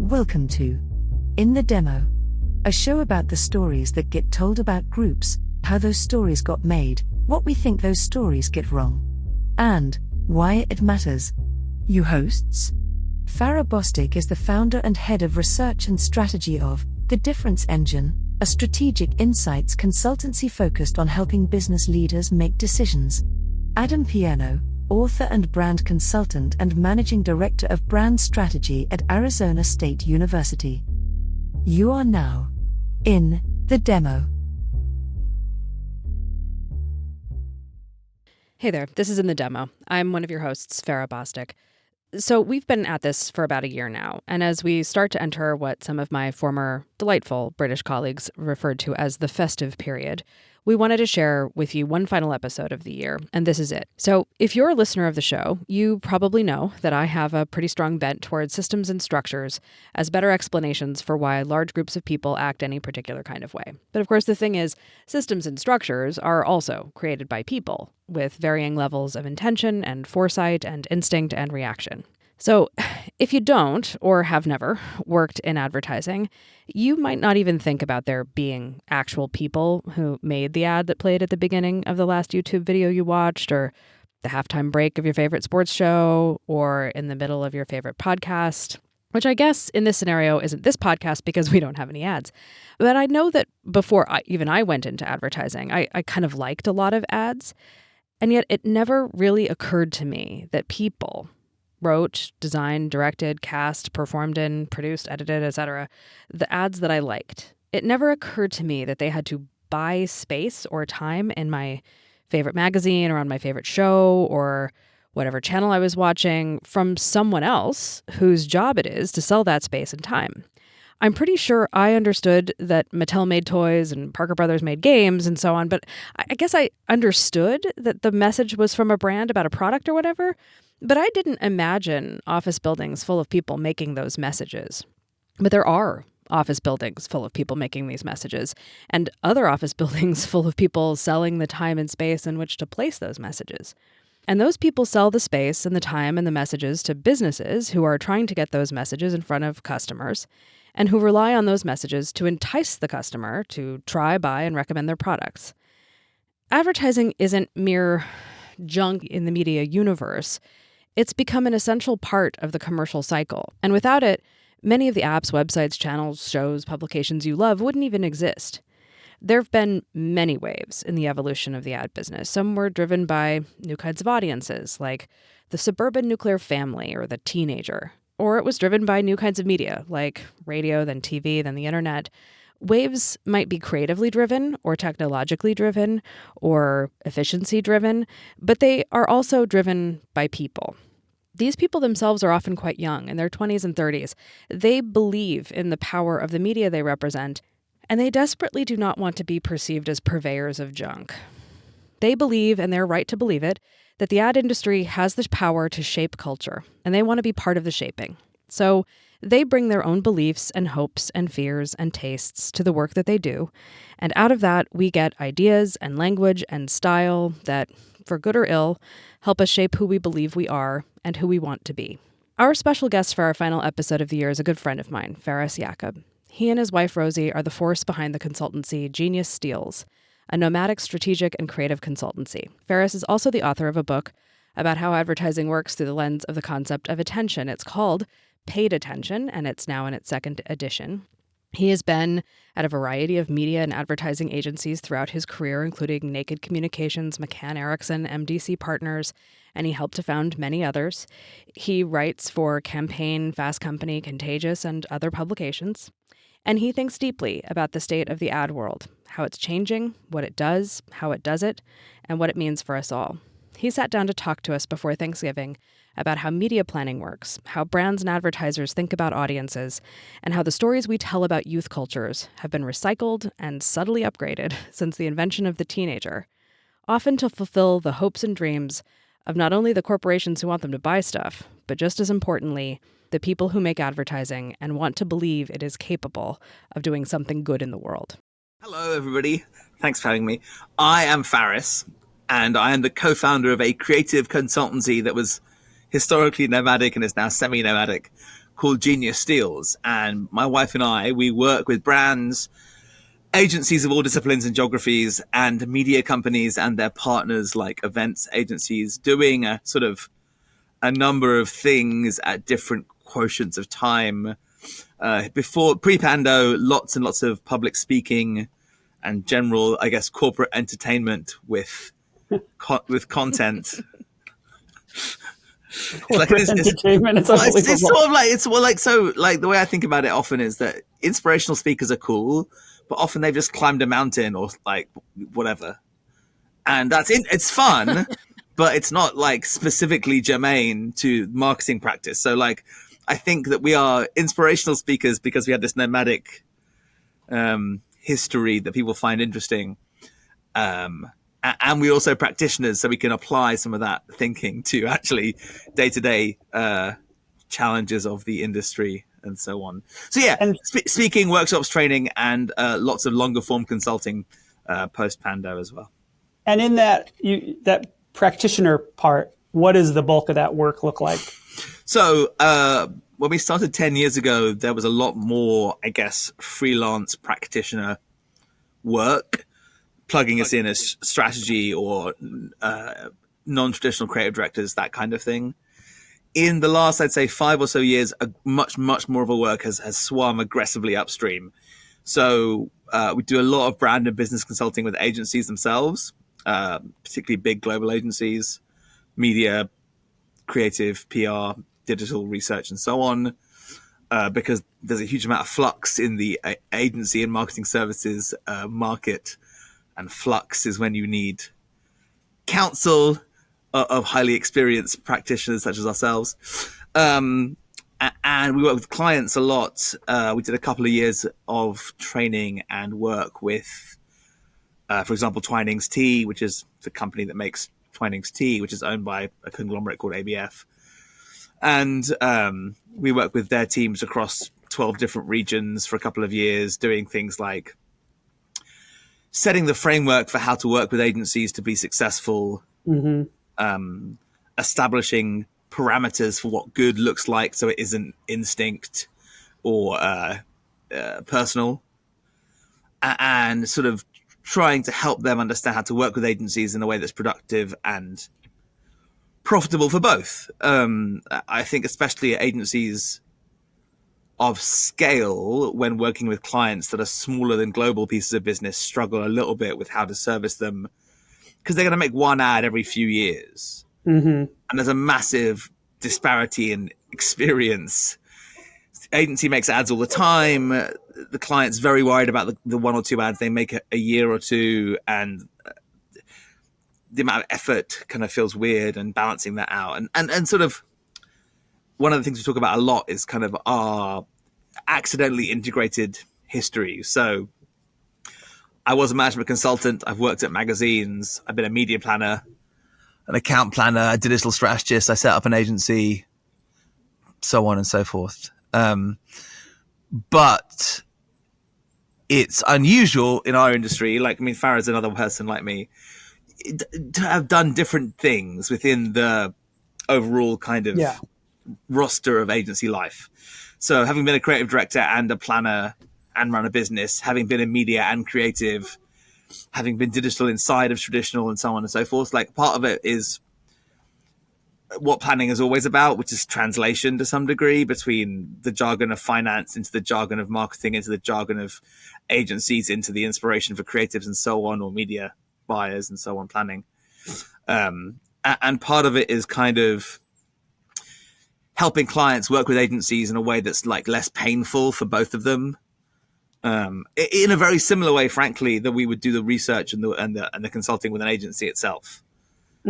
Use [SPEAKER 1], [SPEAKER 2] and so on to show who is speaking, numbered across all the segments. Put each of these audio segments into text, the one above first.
[SPEAKER 1] Welcome to In the Demo, a show about the stories that get told about groups, how those stories got made, what we think those stories get wrong, and why it matters. You hosts? Faris Yakob is the founder and head of research and strategy of The Difference Engine, a strategic insights consultancy focused on helping business leaders make decisions. Adam Piano, author and brand consultant and managing director of brand strategy at Arizona State University. You are now in the demo.
[SPEAKER 2] Hey there, this is In the Demo. I'm one of your hosts, Faris Yakob. So we've been at this for about a year now, and as we start to enter what some of my former delightful British colleagues referred to as the festive period, we wanted to share with you one final episode of the year, and this is it. So if you're a listener of the show, you probably know that I have a pretty strong bent towards systems and structures as better explanations for why large groups of people act any particular kind of way. But of course, the thing is, systems and structures are also created by people, with varying levels of intention and foresight and instinct and reaction. So if you don't, or have never, worked in advertising, you might not even think about there being actual people who made the ad that played at the beginning of the last YouTube video you watched, or the halftime break of your favorite sports show, or in the middle of your favorite podcast, which I guess in this scenario isn't this podcast because we don't have any ads. But I know that before I went into advertising, I kind of liked a lot of ads, and yet it never really occurred to me that people wrote, designed, directed, cast, performed in, produced, edited, etc., the ads that I liked. It never occurred to me that they had to buy space or time in my favorite magazine or on my favorite show or whatever channel I was watching from someone else whose job it is to sell that space and time. I'm pretty sure I understood that Mattel made toys and Parker Brothers made games and so on, but I guess I understood that the message was from a brand about a product or whatever, but I didn't imagine office buildings full of people making those messages. But there are office buildings full of people making these messages, and other office buildings full of people selling the time and space in which to place those messages. And those people sell the space and the time and the messages to businesses who are trying to get those messages in front of customers, and who rely on those messages to entice the customer to try, buy, and recommend their products. Advertising isn't mere junk in the media universe. It's become an essential part of the commercial cycle. And without it, many of the apps, websites, channels, shows, publications you love wouldn't even exist. There have been many waves in the evolution of the ad business. Some were driven by new kinds of audiences, like the suburban nuclear family or the teenager. Or it was driven by new kinds of media, like radio, then TV, then the internet. Waves might be creatively driven or technologically driven or efficiency driven, but they are also driven by people. These people themselves are often quite young, in their 20s and 30s. They believe in the power of the media they represent, and they desperately do not want to be perceived as purveyors of junk. They believe, and they're right to believe it, that the ad industry has the power to shape culture, and they want to be part of the shaping. So they bring their own beliefs and hopes and fears and tastes to the work that they do, and out of that we get ideas and language and style that, for good or ill, help us shape who we believe we are and who we want to be. Our special guest for our final episode of the year is a good friend of mine, Faris Yakob. He and his wife Rosie are the force behind the consultancy Genius Steals, a nomadic strategic and creative consultancy. Faris is also the author of a book about how advertising works through the lens of the concept of attention. It's called Paid Attention, and it's now in its second edition. He has been at a variety of media and advertising agencies throughout his career, including Naked Communications, McCann Erickson, MDC Partners, and he helped to found many others. He writes for Campaign, Fast Company, Contagious, and other publications. And he thinks deeply about the state of the ad world, how it's changing, what it does, how it does it, and what it means for us all. He sat down to talk to us before Thanksgiving about how media planning works, how brands and advertisers think about audiences, and how the stories we tell about youth cultures have been recycled and subtly upgraded since the invention of the teenager, often to fulfill the hopes and dreams of not only the corporations who want them to buy stuff, but just as importantly, the people who make advertising and want to believe it is capable of doing something good in the world.
[SPEAKER 3] Hello, everybody. Thanks for having me. I am Faris, and I am the co-founder of a creative consultancy that was historically nomadic and is now semi-nomadic called Genius Steals. And my wife and I, we work with brands, agencies of all disciplines and geographies, and media companies and their partners like events agencies, doing a sort of a number of things at different quotients of time. Before pre-pando, lots and lots of public speaking and general, I guess, corporate entertainment with content.
[SPEAKER 4] Entertainment.
[SPEAKER 3] It's sort of like so the way I think about it often is that inspirational speakers are cool, but often they've just climbed a mountain or like whatever, and it's fun, but it's not like specifically germane to marketing practice. So like I think that we are inspirational speakers because we have this nomadic history that people find interesting. And we're also practitioners, so we can apply some of that thinking to actually day-to-day challenges of the industry and so on. So yeah, and speaking, workshops, training, and lots of longer form consulting post-pando as well.
[SPEAKER 4] And in that practitioner part, what does the bulk of that work look like?
[SPEAKER 3] So when we started 10 years ago, there was a lot more, I guess, freelance practitioner work, plugging us in as strategy or non-traditional creative directors, that kind of thing. In the last, I'd say 5 or so years, much more of our work has swum aggressively upstream. So we do a lot of brand and business consulting with agencies themselves, particularly big global agencies, media, creative, PR, digital research, and so on, because there's a huge amount of flux in the agency and marketing services market. And flux is when you need counsel of highly experienced practitioners such as ourselves. And we work with clients a lot. We did a couple of years of training and work with, for example, Twinings Tea, which is the company that makes Twinings Tea, which is owned by a conglomerate called ABF. And we work with their teams across 12 different regions for a couple of years, doing things like setting the framework for how to work with agencies to be successful, establishing parameters for what good looks like so it isn't instinct or personal, and sort of trying to help them understand how to work with agencies in a way that's productive and profitable for both. I think especially agencies of scale, when working with clients that are smaller than global pieces of business, struggle a little bit with how to service them because they're going to make one ad every few years. And there's a massive disparity in experience. The agency makes ads all the time. The client's very worried about the one or two ads they make a year or two, and the amount of effort kind of feels weird, and balancing that out. And sort of one of the things we talk about a lot is kind of our accidentally integrated history. So I was a management consultant. I've worked at magazines. I've been a media planner, an account planner, a digital strategist. I set up an agency, so on and so forth. But it's unusual in our industry. Like, I mean, Farah's another person like me, to have done different things within the overall kind of roster of agency life. So having been a creative director and a planner and run a business, having been in media and creative, having been digital inside of traditional and so on and so forth, like part of it is what planning is always about, which is translation to some degree between the jargon of finance into the jargon of marketing, into the jargon of agencies, into the inspiration for creatives and so on, or media buyers and so on, planning. And part of it is kind of helping clients work with agencies in a way that's like less painful for both of them. In a very similar way, frankly, that we would do the research and the consulting with an agency itself.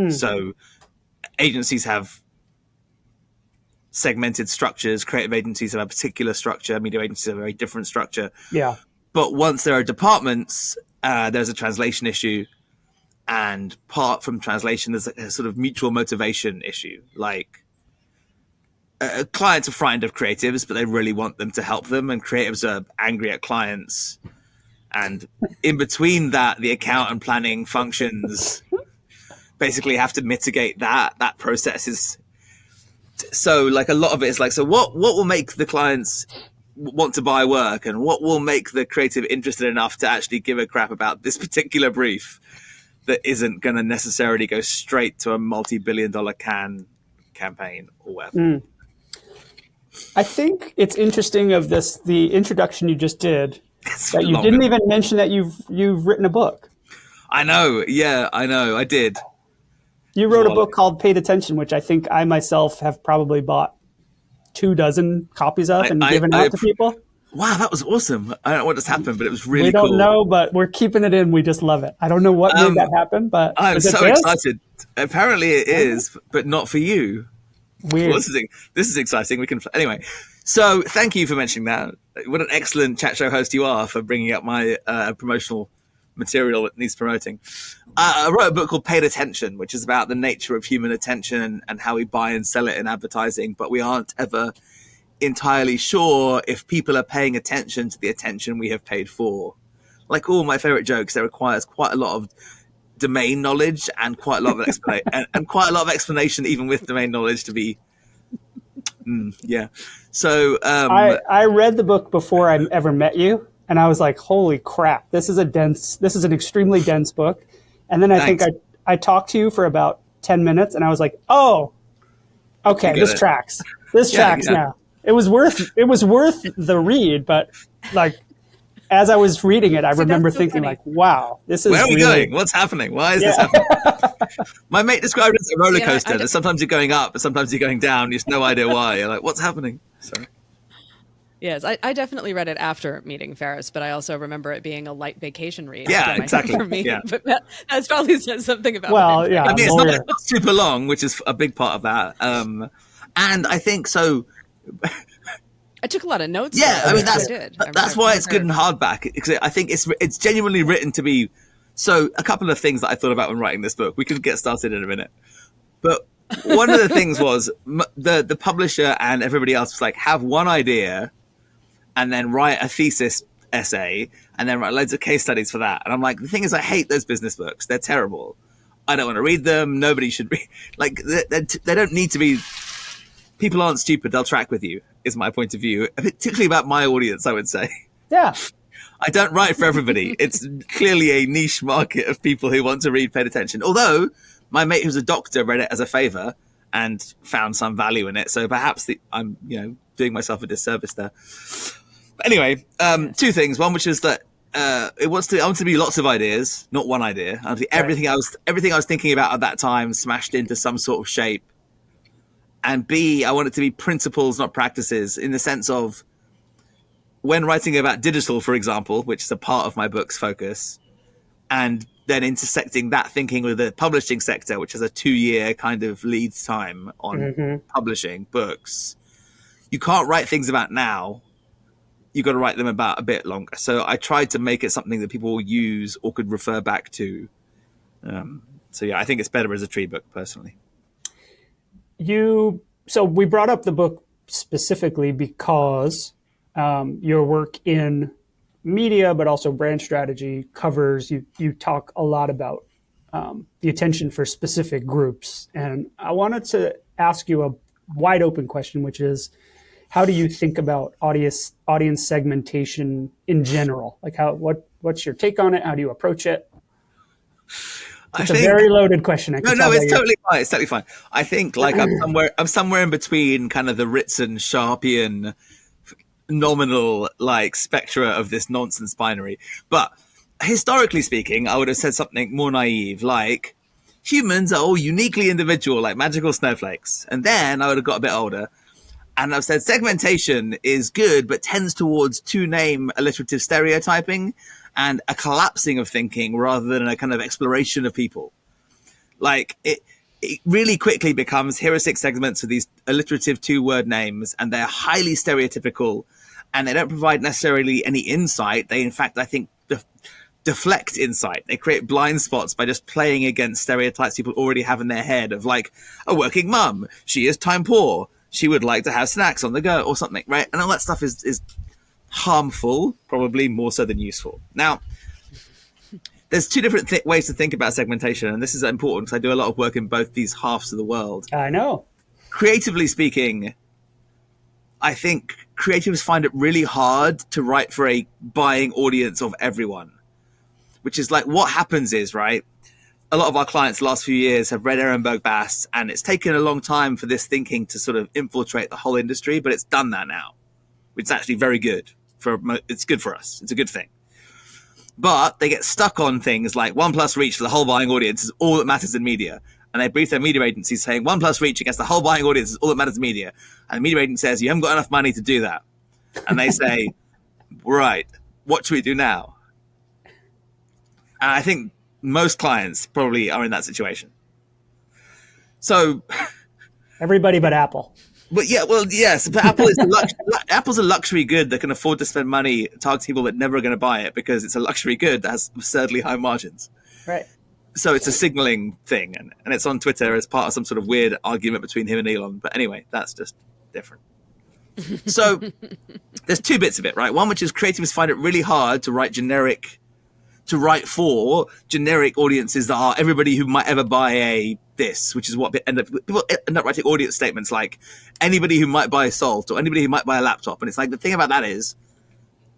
[SPEAKER 3] So agencies have segmented structures. Creative agencies have a particular structure. Media agencies have a very different structure. Yeah. But once there are departments, there's a translation issue. And apart from translation, there's a sort of mutual motivation issue. Like, clients are frightened of creatives, but they really want them to help them. And creatives are angry at clients. And in between that, the account and planning functions basically have to mitigate that. That process is So like a lot of it is like, so what will make the clients want to buy work, and what will make the creative interested enough to actually give a crap about this particular brief that isn't going to necessarily go straight to a multi-billion-dollar campaign or whatever.
[SPEAKER 4] I think it's interesting of this, the introduction you just did,
[SPEAKER 3] It's
[SPEAKER 4] that you
[SPEAKER 3] long.
[SPEAKER 4] didn't even mention that you've written a book.
[SPEAKER 3] I know. Yeah, I know. I did.
[SPEAKER 4] You wrote a book called Paid Attention, which I think I myself have probably bought 24 copies of and given out to people.
[SPEAKER 3] Wow, that was awesome. I don't know what just happened, but it was really
[SPEAKER 4] We don't
[SPEAKER 3] cool.
[SPEAKER 4] know, but we're keeping it in. We just love it. I don't know what made that happen, but
[SPEAKER 3] I'm so excited. Apparently it is, but not for you.
[SPEAKER 4] Weird.
[SPEAKER 3] Well, this is exciting. We can anyway. So thank you for mentioning that. What an excellent chat show host you are for bringing up my promotional material that needs promoting. I wrote a book called Paid Attention, which is about the nature of human attention and how we buy and sell it in advertising, but we aren't ever entirely sure if people are paying attention to the attention we have paid for. Like all my favorite jokes, it requires quite a lot of domain knowledge and quite a lot of and quite a lot of explanation, even with domain knowledge, to be So
[SPEAKER 4] I read the book before I ever met you, and I was like, holy crap, this is an extremely dense book. And then I think I talked to you for about 10 minutes, and I was like, oh, okay, this tracks. This tracks now. It was worth the read, but like as I was reading it, I remember thinking like, wow, this is
[SPEAKER 3] where are we going? What's happening? Why is this happening? My mate described it as a roller coaster. That sometimes you're going up, but sometimes you're going down. You have no idea why. You're like, what's happening? Sorry.
[SPEAKER 2] Yes, I definitely read it after meeting Faris, but I also remember it being a light vacation read.
[SPEAKER 3] Yeah, exactly.
[SPEAKER 2] For me.
[SPEAKER 3] Yeah.
[SPEAKER 2] But that's probably said something about
[SPEAKER 4] Well, yeah.
[SPEAKER 3] I mean, it's not super long, which is a big part of that. And I think so.
[SPEAKER 2] I took a lot of notes.
[SPEAKER 3] Yeah, I mean
[SPEAKER 2] that's
[SPEAKER 3] that's why it's good in hardback, because I think it's genuinely written to be. So a couple of things that I thought about when writing this book. We could get started in a minute, but one of the things was the publisher and everybody else was like, have one idea, and then write a thesis essay, and then write loads of case studies for that. And I'm like, the thing is, I hate those business books. They're terrible. I don't want to read them. Nobody should read. Like they don't need to be. People aren't stupid. They'll track with you, is my point of view, particularly about my audience, I would say.
[SPEAKER 4] Yeah.
[SPEAKER 3] I don't write for everybody. It's clearly a niche market of people who want to read Paid Attention. Although my mate who's a doctor read it as a favor and found some value in it. So perhaps I'm, doing myself a disservice there. But anyway, two things. One, which is that I want to be lots of ideas, not one idea. I want to be everything I was thinking about at that time smashed into some sort of shape. And B, I want it to be principles, not practices, in the sense of when writing about digital, for example, which is a part of my book's focus, and then intersecting that thinking with the publishing sector, which is a 2-year kind of lead time on publishing books. You can't write things about now. You've got to write them about a bit longer. So I tried to make it something that people will use or could refer back to. I think it's better as a tree book, personally.
[SPEAKER 4] So we brought up the book specifically because your work in media, but also brand strategy covers, you talk a lot about the attention for specific groups. And I wanted to ask you a wide open question, which is, how do you think about audience segmentation in general? Like what's your take on it? How do you approach it? It's a very loaded question.
[SPEAKER 3] No, it's totally fine. It's totally fine. I think like I'm somewhere in between kind of the Ritson, Sharpian, nominal like spectra of this nonsense binary. But historically speaking, I would have said something more naive, like humans are all uniquely individual, like magical snowflakes. And then I would have got a bit older, and I've said segmentation is good, but tends towards two-name alliterative stereotyping and a collapsing of thinking rather than a kind of exploration of people. Like it really quickly becomes, here are 6 segments with these alliterative 2-word names, and they're highly stereotypical, and they don't provide necessarily any insight. They, in fact, I think deflect insight. They create blind spots by just playing against stereotypes people already have in their head of like a working mum. She is time poor. She would like to have snacks on the go or something, right? And all that stuff is harmful, probably more so than useful. Now, there's 2 different ways to think about segmentation, and this is important because I do a lot of work in both these halves of the world.
[SPEAKER 4] I know.
[SPEAKER 3] creatively speaking, I think creatives find it really hard to write for a buying audience of everyone, which is like what happens is, right? A lot of our clients the last few years have read Ehrenberg Bass, and it's taken a long time for this thinking to sort of infiltrate the whole industry, but it's done that now. It's actually very good. It's good for us. It's a good thing. But they get stuck on things like 1+ reach for the whole buying audience is all that matters in media. And they brief their media agency saying 1+ reach against the whole buying audience is all that matters in media. And the media agent says, you haven't got enough money to do that. And they say, right, what should we do now? And I think most clients probably are in that situation. So
[SPEAKER 4] everybody but Apple.
[SPEAKER 3] But yeah, well, yes, but Apple's a luxury good that can afford to spend money targeting people that never are going to buy it because it's a luxury good that has absurdly high margins.
[SPEAKER 4] Right.
[SPEAKER 3] So it's a signaling thing, and it's on Twitter as part of some sort of weird argument between him and Elon. But anyway, that's just different. So there's two bits of it, right? One, which is creatives find it really hard to write for generic audiences that are everybody who might ever buy this, which is what people end up writing audience statements like anybody who might buy a Salt or anybody who might buy a laptop. And it's like, the thing about that is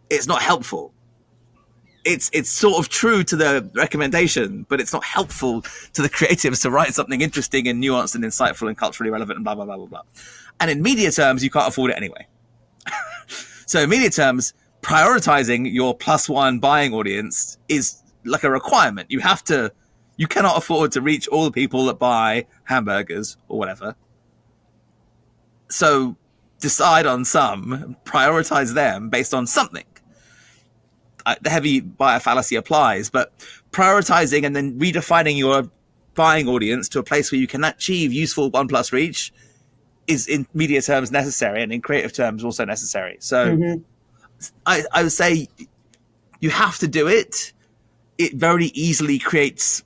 [SPEAKER 3] it's not helpful. It's sort of true to the recommendation, but it's not helpful to the creatives to write something interesting and nuanced and insightful and culturally relevant and blah, blah, blah, blah, blah. And in media terms, you can't afford it anyway. So in media terms, prioritizing your +1 buying audience is like a requirement. You cannot afford to reach all the people that buy hamburgers or whatever. So decide on some, prioritize them based on something. The heavy buyer fallacy applies, but prioritizing and then redefining your buying audience to a place where you can achieve useful 1+ reach is in media terms necessary and in creative terms also necessary. So I would say you have to do it. It very easily it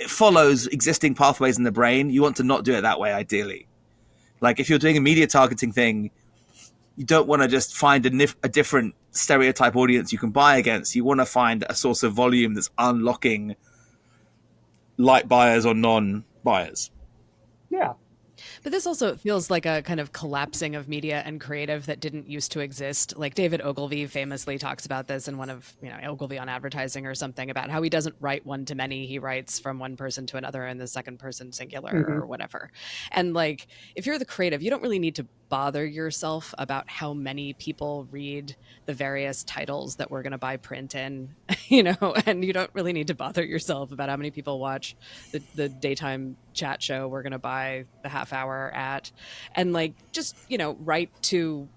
[SPEAKER 3] follows existing pathways in the brain. You want to not do it that way, ideally. Like if you're doing a media targeting thing, you don't want to just find a different stereotype audience you can buy against. You want to find a source of volume that's unlocking light buyers or non-buyers.
[SPEAKER 4] Yeah.
[SPEAKER 2] But this also feels like a kind of collapsing of media and creative that didn't used to exist. Like David Ogilvy famously talks about this in one of, Ogilvy on Advertising or something, about how he doesn't write one to many. He writes from one person to another in the second person singular or whatever. And like, if you're the creative, you don't really need to bother yourself about how many people read the various titles that we're going to buy print in, and you don't really need to bother yourself about how many people watch the daytime chat show we're going to buy the half hour at, and like, just, write to,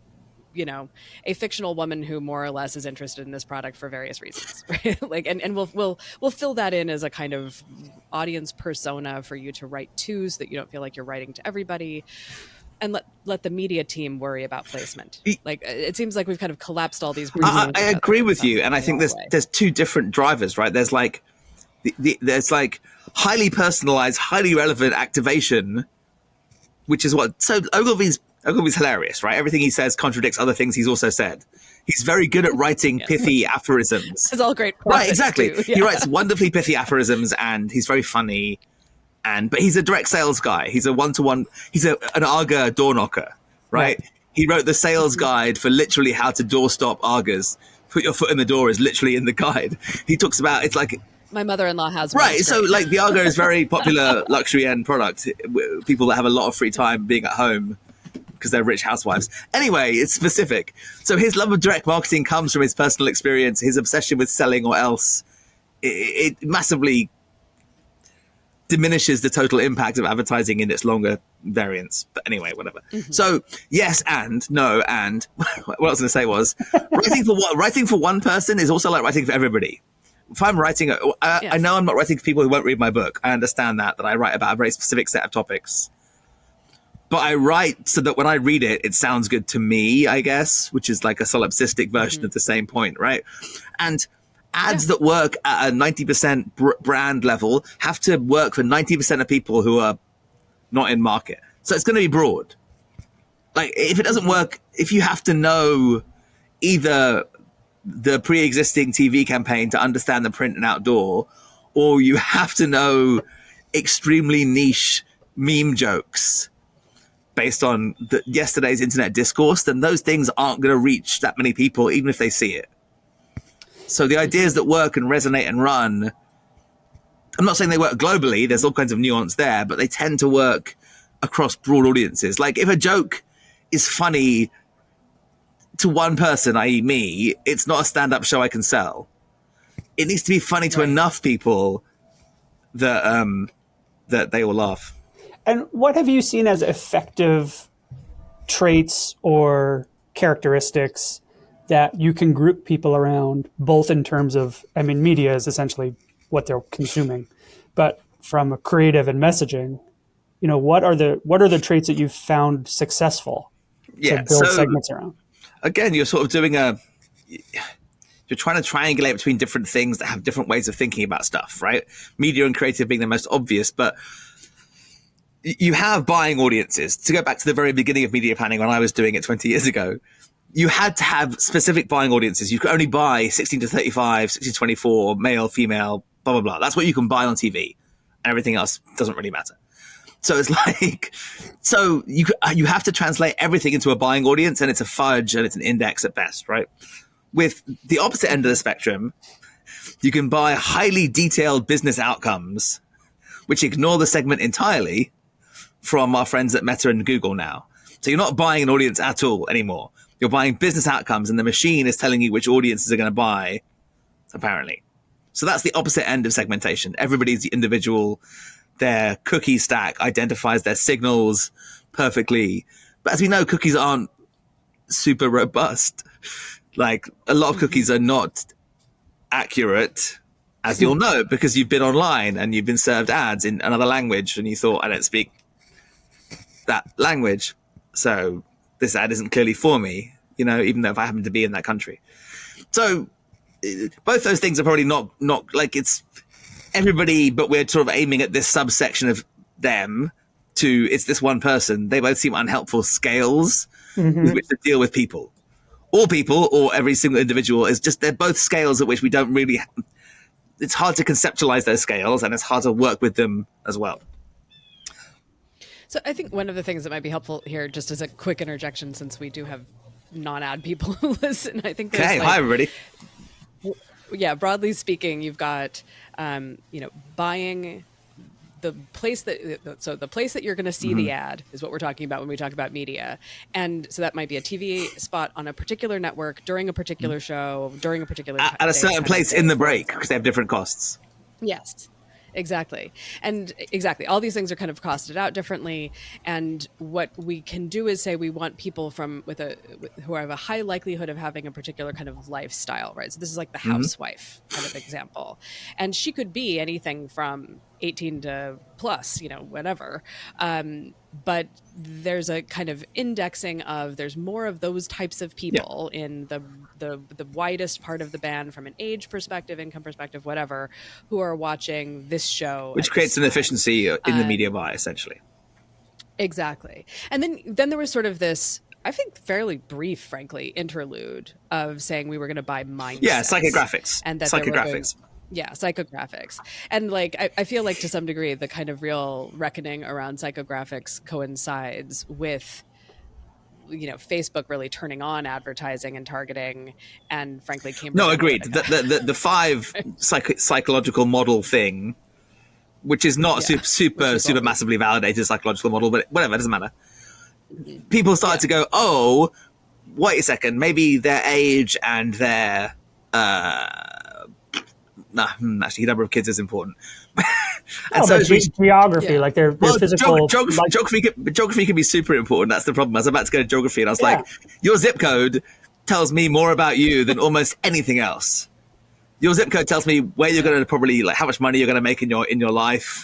[SPEAKER 2] a fictional woman who more or less is interested in this product for various reasons, right? Like, and we'll fill that in as a kind of audience persona for you to write to, so that you don't feel like you're writing to everybody. And let the media team worry about placement. Like, it seems like we've kind of collapsed all these.
[SPEAKER 3] I agree with you, and I think there's two different drivers, right? There's like there's like highly personalized, highly relevant activation, which is what. So Ogilvy's hilarious, right? Everything he says contradicts other things he's also said. He's very good at writing pithy aphorisms.
[SPEAKER 2] It's all great,
[SPEAKER 3] right? Exactly.
[SPEAKER 2] Too. Yeah.
[SPEAKER 3] He writes wonderfully pithy aphorisms, and he's very funny. But he's a direct sales guy. He's a one-to-one. He's an Arga door knocker, right? He wrote the sales guide for literally how to doorstop Argas. Put your foot in the door is literally in the guide. He talks about, it's like,
[SPEAKER 2] my mother-in-law has one.
[SPEAKER 3] Right. So like the Arga is very popular luxury end product. People that have a lot of free time being at home because they're rich housewives. Anyway, it's specific. So his love of direct marketing comes from his personal experience, his obsession with selling or else. It massively diminishes the total impact of advertising in its longer variants. But anyway, whatever. So yes and no and what I was going to say was writing for one person is also like writing for everybody. If I'm writing, I know I'm not writing for people who won't read my book. I understand that I write about a very specific set of topics. But I write so that when I read it, it sounds good to me, I guess, which is like a solipsistic version of the same point, right? And ads that work at a 90% brand level have to work for 90% of people who are not in market. So it's going to be broad. Like if it doesn't work, if you have to know either the pre-existing TV campaign to understand the print and outdoor, or you have to know extremely niche meme jokes, based on yesterday's internet discourse, then those things aren't going to reach that many people, even if they see it. So the ideas that work and resonate and run, I'm not saying they work globally, there's all kinds of nuance there, but they tend to work across broad audiences. Like if a joke is funny to one person, i.e. me, it's not a stand-up show I can sell. It needs to be funny to enough people that that they will laugh.
[SPEAKER 4] And what have you seen as effective traits or characteristics that you can group people around, both in terms of, I mean, media is essentially what they're consuming, but from a creative and messaging, you know, what are the traits that you've found successful to build segments around?
[SPEAKER 3] Again, you're sort of doing you're trying to triangulate between different things that have different ways of thinking about stuff, right? Media and creative being the most obvious, but you have buying audiences. To go back to the very beginning of media planning when I was doing it 20 years ago, you had to have specific buying audiences. You could only buy 16 to 35, 16 to 24, male, female, blah, blah, blah. That's what you can buy on TV. And everything else doesn't really matter. So it's like, so you have to translate everything into a buying audience, and it's a fudge and it's an index at best, right? With the opposite end of the spectrum, you can buy highly detailed business outcomes, which ignore the segment entirely, from our friends at Meta and Google now. So you're not buying an audience at all anymore. You're buying business outcomes, and the machine is telling you which audiences are going to buy, apparently. So that's the opposite end of segmentation. Everybody's the individual. Their cookie stack identifies their signals perfectly. But as we know, cookies aren't super robust. Like, a lot of cookies are not accurate, as you'll know, because you've been online and you've been served ads in another language, and you thought, I don't speak that language, so this ad isn't clearly for me, you know, even though if I happen to be in that country. So both those things are probably not like it's everybody, but we're sort of aiming at this subsection of them to it's this one person. They both seem unhelpful scales with which to deal with people. All people or every single individual is just, they're both scales at which we don't really, it's hard to conceptualize those scales, and it's hard to work with them as well.
[SPEAKER 2] So I think one of the things that might be helpful here, just as a quick interjection, since we do have non-ad people who listen, I think there's
[SPEAKER 3] hi everybody.
[SPEAKER 2] Yeah, broadly speaking, you've got, buying the place the place that you're going to see the ad is what we're talking about when we talk about media. And so that might be a TV spot on a particular network during a particular show, during a particular
[SPEAKER 3] at a certain place in the break, because they have different costs.
[SPEAKER 2] Yes. Exactly. And exactly. All these things are kind of costed out differently. And what we can do is say we want people who have a high likelihood of having a particular kind of lifestyle, right? So this is like the housewife kind of example. And she could be anything from 18 to plus, whatever. But there's a kind of indexing of, there's more of those types of people in the widest part of the band from an age perspective, income perspective, whatever, who are watching this show.
[SPEAKER 3] Which creates an efficiency in the media buy, essentially.
[SPEAKER 2] Exactly. And then there was sort of this, I think fairly brief, frankly, interlude of saying we were going to buy mindsets.
[SPEAKER 3] Yeah, psychographics.
[SPEAKER 2] And that psychographics. And like, I feel like to some degree, the kind of real reckoning around psychographics coincides with, Facebook really turning on advertising and targeting, and frankly, Cambridge.
[SPEAKER 3] No, agreed. The five psychological model thing, which is not super massively validated psychological model, but whatever, it doesn't matter. People started to go, oh, wait a second, maybe their age and their actually, number of kids is important.
[SPEAKER 4] Geography, like their physical.
[SPEAKER 3] Geography can be super important. That's the problem. I was about to go to geography, and I was like, your zip code tells me more about you than almost anything else. Your zip code tells me where you're going to probably, like, how much money you're going to make in your life.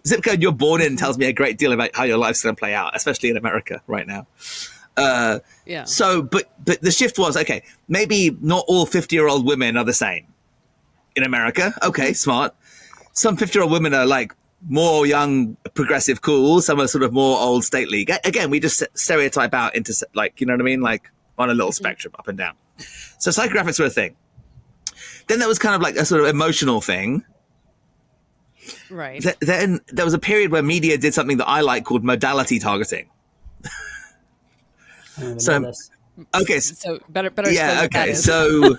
[SPEAKER 3] Zip code you're born in tells me a great deal about how your life's going to play out, especially in America right now. So, but the shift was, okay, maybe not all 50-year-old women are the same in America. Okay, smart. Some 50-year-old women are like more young, progressive, cool. Some are sort of more old, stately. Again, we just stereotype out into, like, you know what I mean? Like on a little spectrum up and down. So psychographics were a thing. Then there was kind of like a sort of emotional thing.
[SPEAKER 2] Right.
[SPEAKER 3] Then there was a period where media did something that I like called modality targeting.
[SPEAKER 4] I don't even
[SPEAKER 3] So-
[SPEAKER 4] know this.
[SPEAKER 3] Okay.
[SPEAKER 2] So better
[SPEAKER 3] Yeah.
[SPEAKER 2] explain what that
[SPEAKER 3] Okay.
[SPEAKER 2] is.
[SPEAKER 3] So,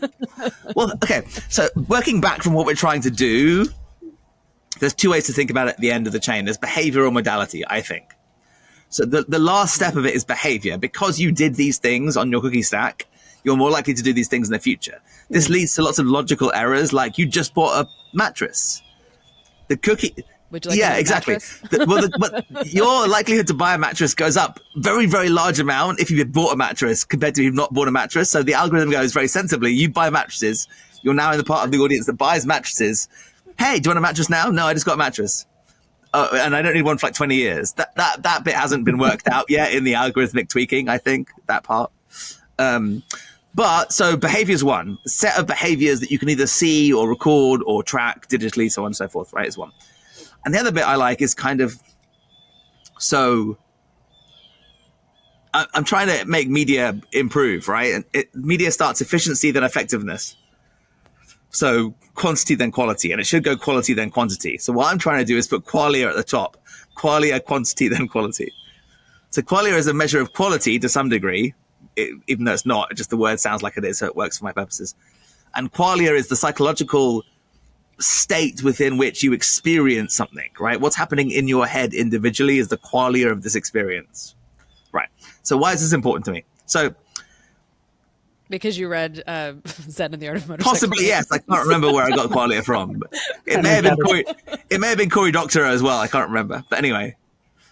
[SPEAKER 3] well, okay. So working back from what we're trying to do, there's two ways to think about it at the end of the chain. There's behavior or modality, I think. So the last step of it is behavior. Because you did these things on your cookie stack, you're more likely to do these things in the future. This leads to lots of logical errors, like you just bought a mattress. The cookie...
[SPEAKER 2] Would you like
[SPEAKER 3] yeah,
[SPEAKER 2] a
[SPEAKER 3] exactly.
[SPEAKER 2] mattress?
[SPEAKER 3] But your likelihood to buy a mattress goes up very, very large amount if you've bought a mattress compared to if you've not bought a mattress. So the algorithm goes very sensibly. You buy mattresses. You're now in the part of the audience that buys mattresses. Hey, do you want a mattress now? No, I just got a mattress. And I don't need one for like 20 years. That bit hasn't been worked out yet in the algorithmic tweaking, I think, that part. But so behavior is one. A set of behaviors that you can either see or record or track digitally, so on and so forth, right, is one. And the other bit I like is kind of, so I'm trying to make media improve, right? And media starts efficiency, then effectiveness. So quantity, then quality. And it should go quality, then quantity. So what I'm trying to do is put qualia at the top. Qualia, quantity, then quality. So qualia is a measure of quality to some degree, even though it's not. Just the word sounds like it is, so it works for my purposes. And qualia is the psychological state within which you experience something, right? What's happening in your head individually is the qualia of this experience, right? So why is this important to me? So
[SPEAKER 2] Because you read Zen and the Art of Motorcycle.
[SPEAKER 3] possibly, yes. I can't remember where I got qualia from. But it may have been Cory Doctorow as well. I can't remember. But anyway,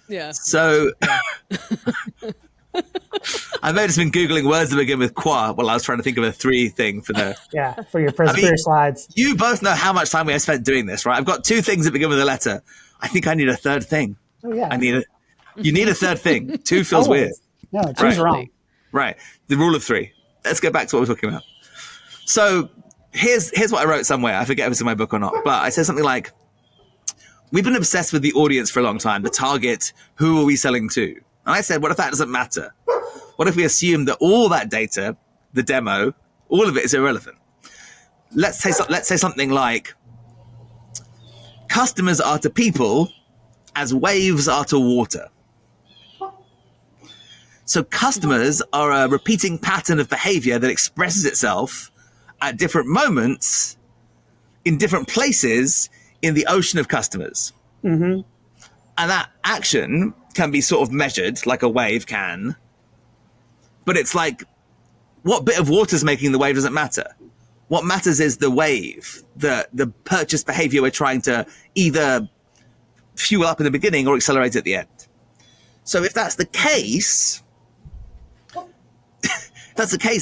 [SPEAKER 2] Yeah.
[SPEAKER 3] so I may have just been Googling words that begin with qua while I was trying to think of a three thing for the...
[SPEAKER 4] Yeah, for your slides.
[SPEAKER 3] You both know how much time we have spent doing this, right? I've got two things that begin with a letter. I think I need a third thing.
[SPEAKER 4] Oh, yeah.
[SPEAKER 3] You need a third thing. Two feels weird.
[SPEAKER 4] No, two's
[SPEAKER 3] Right.
[SPEAKER 4] wrong.
[SPEAKER 3] Right. The rule of three. Let's go back to what we're talking about. So here's what I wrote somewhere. I forget if it's in my book or not, but I said something like, we've been obsessed with the audience for a long time, the target, who are we selling to? And I said, what if that doesn't matter? What if we assume that all that data, the demo, all of it is irrelevant? Let's say something like, customers are to people as waves are to water. So customers are a repeating pattern of behavior that expresses itself at different moments in different places in the ocean of customers. Mm-hmm. And that action can be sort of measured like a wave can, but it's like, what bit of water is making the wave doesn't matter. What matters is the wave, the purchase behavior we're trying to either fuel up in the beginning or accelerate at the end. So if that's the case,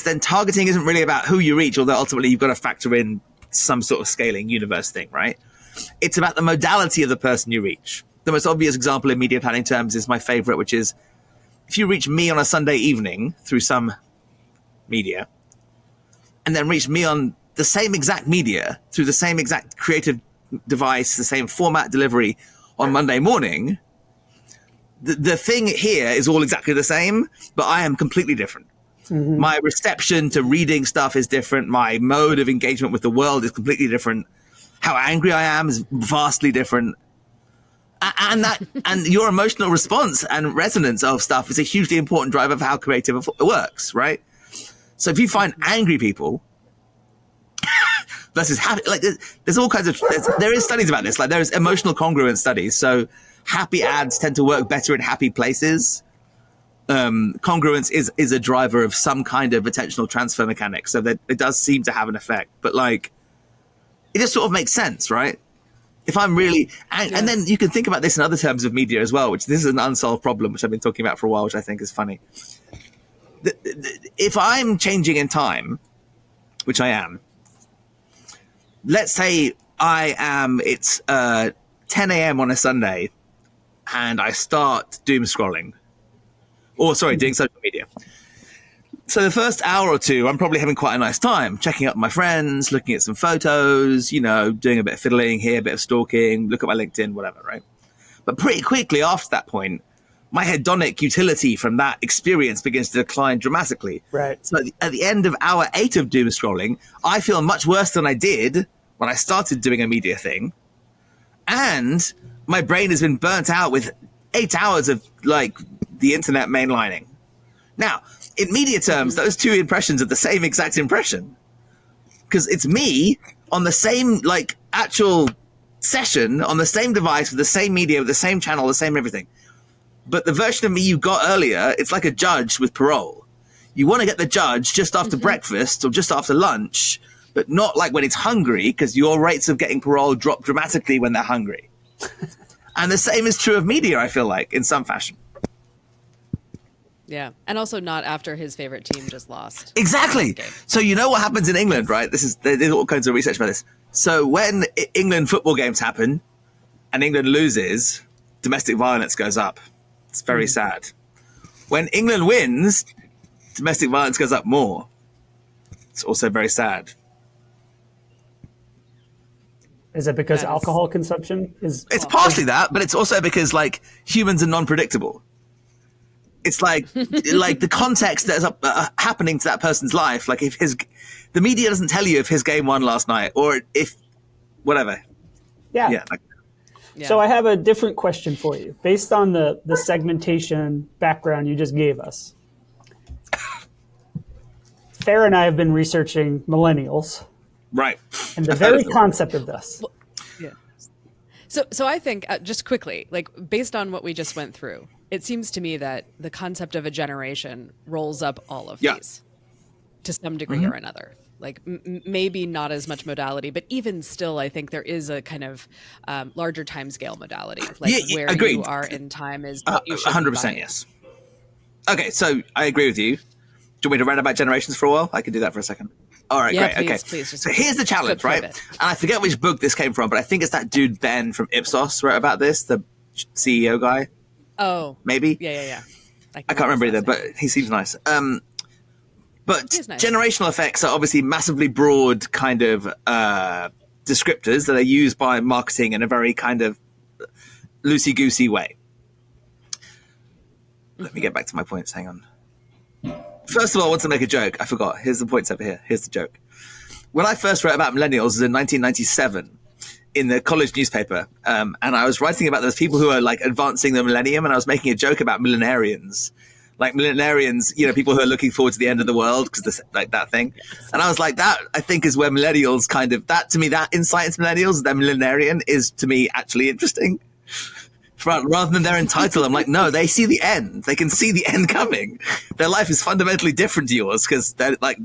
[SPEAKER 3] then targeting isn't really about who you reach, although ultimately you've got to factor in some sort of scaling universe thing, right? It's about the modality of the person you reach. The most obvious example in media planning terms is my favorite, which is if you reach me on a Sunday evening through some media, and then reach me on the same exact media through the same exact creative device, the same format delivery on Monday morning, the thing here is all exactly the same, but I am completely different. Mm-hmm. My reception to reading stuff is different. My mode of engagement with the world is completely different. How angry I am is vastly different. And your emotional response and resonance of stuff is a hugely important driver for how creative works, right? So if you find angry people versus happy, like there's all kinds of, there is studies about this, like there's emotional congruence studies. So happy ads tend to work better in happy places. Congruence is a driver of some kind of attentional transfer mechanics. So that it does seem to have an effect, but like, it just sort of makes sense, right? If I'm really, and then you can think about this in other terms of media as well, which this is an unsolved problem, which I've been talking about for a while, which I think is funny. If I'm changing in time, which I am, let's say it's 10 a.m. on a Sunday and I start doom scrolling, doing social media. So the first hour or two, I'm probably having quite a nice time, checking up my friends, looking at some photos, doing a bit of fiddling here, a bit of stalking, look at my LinkedIn, whatever, right? But pretty quickly after that point, my hedonic utility from that experience begins to decline dramatically.
[SPEAKER 4] Right.
[SPEAKER 3] So at the end of hour 8 of doom scrolling, I feel much worse than I did when I started doing a media thing. And my brain has been burnt out with 8 hours of like the internet mainlining. Now, in media terms, those two impressions are the same exact impression. Because it's me on the same, like, actual session, on the same device, with the same media, with the same channel, the same everything. But the version of me you got earlier, it's like a judge with parole. You want to get the judge just after breakfast or just after lunch, but not like when it's hungry, because your rates of getting parole drop dramatically when they're hungry. And the same is true of media, I feel like, in some fashion.
[SPEAKER 2] Yeah. And also not after his favorite team just lost.
[SPEAKER 3] Exactly. So you know what happens in England, right? There's all kinds of research about this. So when England football games happen and England loses, domestic violence goes up. It's very sad. When England wins, domestic violence goes up more. It's also very sad.
[SPEAKER 4] Is it because alcohol consumption is?
[SPEAKER 3] It's partially that, but it's also because like humans are non-predictable. It's like the context that's happening to that person's life. Like if the media doesn't tell you if his game won last night or if whatever.
[SPEAKER 4] Yeah. So I have a different question for you. Based on the segmentation background you just gave us, Farah and I have been researching millennials.
[SPEAKER 3] Right.
[SPEAKER 4] And the very concept of this.
[SPEAKER 2] Yeah. So I think, just quickly, like based on what we just went through, it seems to me that the concept of a generation rolls up all of these to some degree or another. Like maybe not as much modality, but even still, I think there is a kind of larger time scale modality. Like where
[SPEAKER 3] agreed.
[SPEAKER 2] you are in time is
[SPEAKER 3] 100% yes. Okay, so I agree with you. Do you want me to rant about generations for a while? I can do that for a second. All right, great.
[SPEAKER 2] Please,
[SPEAKER 3] okay.
[SPEAKER 2] Please,
[SPEAKER 3] so here's the challenge, right? And I forget which book this came from, but I think it's that dude Ben from Ipsos wrote about this, the CEO guy.
[SPEAKER 2] Oh,
[SPEAKER 3] maybe.
[SPEAKER 2] Yeah.
[SPEAKER 3] I can't remember either, but he seems nice. But
[SPEAKER 2] nice.
[SPEAKER 3] Generational effects are obviously massively broad kind of descriptors that are used by marketing in a very kind of loosey-goosey way. Let me get back to my points. Hang on. First of all, I want to make a joke. I forgot. Here's the points over here. Here's the joke. When I first wrote about millennials, it was in 1997 in the college newspaper. And I was writing about those people who are like advancing the millennium. And I was making a joke about millenarians. Like millenarians, you know, people who are looking forward to the end of the world because like that thing. And I was like, that I think is where millennials kind of, that to me, that insight into millennials, their millenarian is to me actually interesting. Rather than they're entitled, I'm like, no, they see the end. They can see the end coming. Their life is fundamentally different to yours because they're like,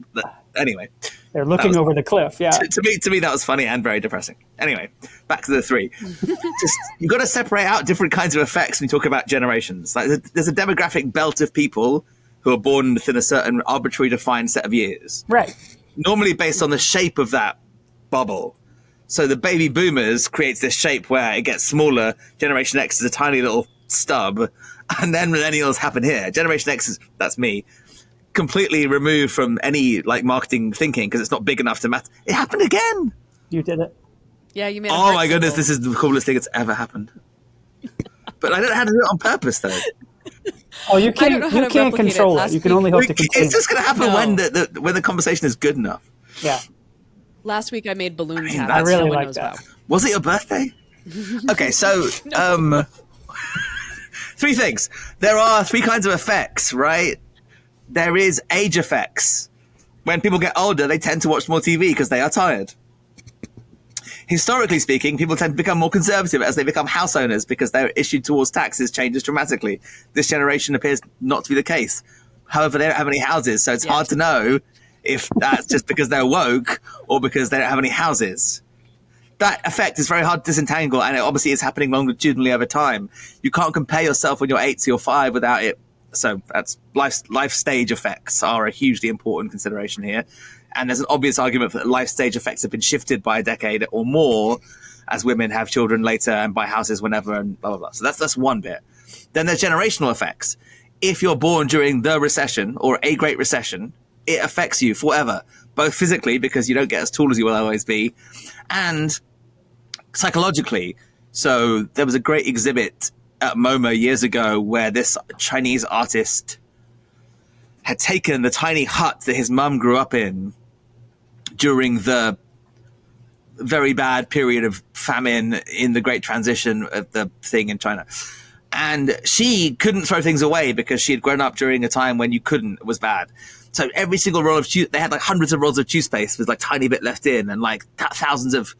[SPEAKER 3] anyway.
[SPEAKER 4] They're looking over the cliff, yeah.
[SPEAKER 3] To me, that was funny and very depressing. Anyway, back to the three. You've got to separate out different kinds of effects when you talk about generations. Like, there's a demographic belt of people who are born within a certain arbitrary defined set of years.
[SPEAKER 4] Right.
[SPEAKER 3] Normally based on the shape of that bubble. So the baby boomers creates this shape where it gets smaller. Generation X is a tiny little stub. And then millennials happen here. Generation X is, that's me, completely removed from any like marketing thinking because it's not big enough to matter. It happened again.
[SPEAKER 4] You did it.
[SPEAKER 2] Yeah, you made it.
[SPEAKER 3] Oh my goodness, this is the coolest thing that's ever happened. But I don't know how to do it on purpose though.
[SPEAKER 4] Oh, you can't control it. You can only hope to control it.
[SPEAKER 3] It's just going to happen when the conversation is good enough.
[SPEAKER 4] Yeah.
[SPEAKER 2] Last week I made balloons.
[SPEAKER 4] I really like that.
[SPEAKER 3] Was it your birthday? Okay, so three things. There are three kinds of effects, right? There is age effects. When people get older, they tend to watch more TV because they are tired. Historically speaking, people tend to become more conservative as they become house owners because their issue towards taxes changes dramatically. This generation appears not to be the case. However, they don't have any houses, so it's hard to know if that's just because they're woke or because they don't have any houses. That effect is very hard to disentangle, and it obviously is happening longitudinally over time. You can't compare yourself when you're 8 to you're 5 without it. So that's life stage effects are a hugely important consideration here. And there's an obvious argument that life stage effects have been shifted by a decade or more as women have children later and buy houses whenever and blah, blah, blah. So that's one bit. Then there's generational effects. If you're born during the recession or a great recession, it affects you forever, both physically because you don't get as tall as you will always be, and psychologically. So there was a great exhibit at MoMA years ago where this Chinese artist had taken the tiny hut that his mum grew up in during the very bad period of famine in the Great Transition of the thing in China. And she couldn't throw things away because she had grown up during a time when you couldn't. It was bad. So every single roll of they had like hundreds of rolls of toothpaste with like tiny bit left in, and like thousands of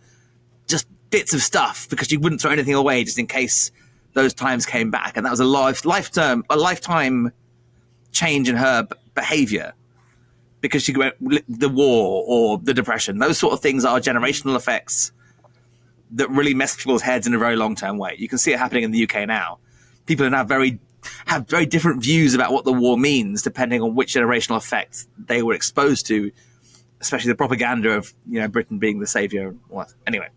[SPEAKER 3] just bits of stuff because she wouldn't throw anything away just in case those times came back. And that was a lifetime change in her behavior because she went the war or the depression. Those sort of things are generational effects that really mess people's heads in a very long-term way. You can see it happening in the UK now. People are now have very different views about what the war means depending on which generational effect they were exposed to, especially the propaganda of Britain being the savior. Anyway,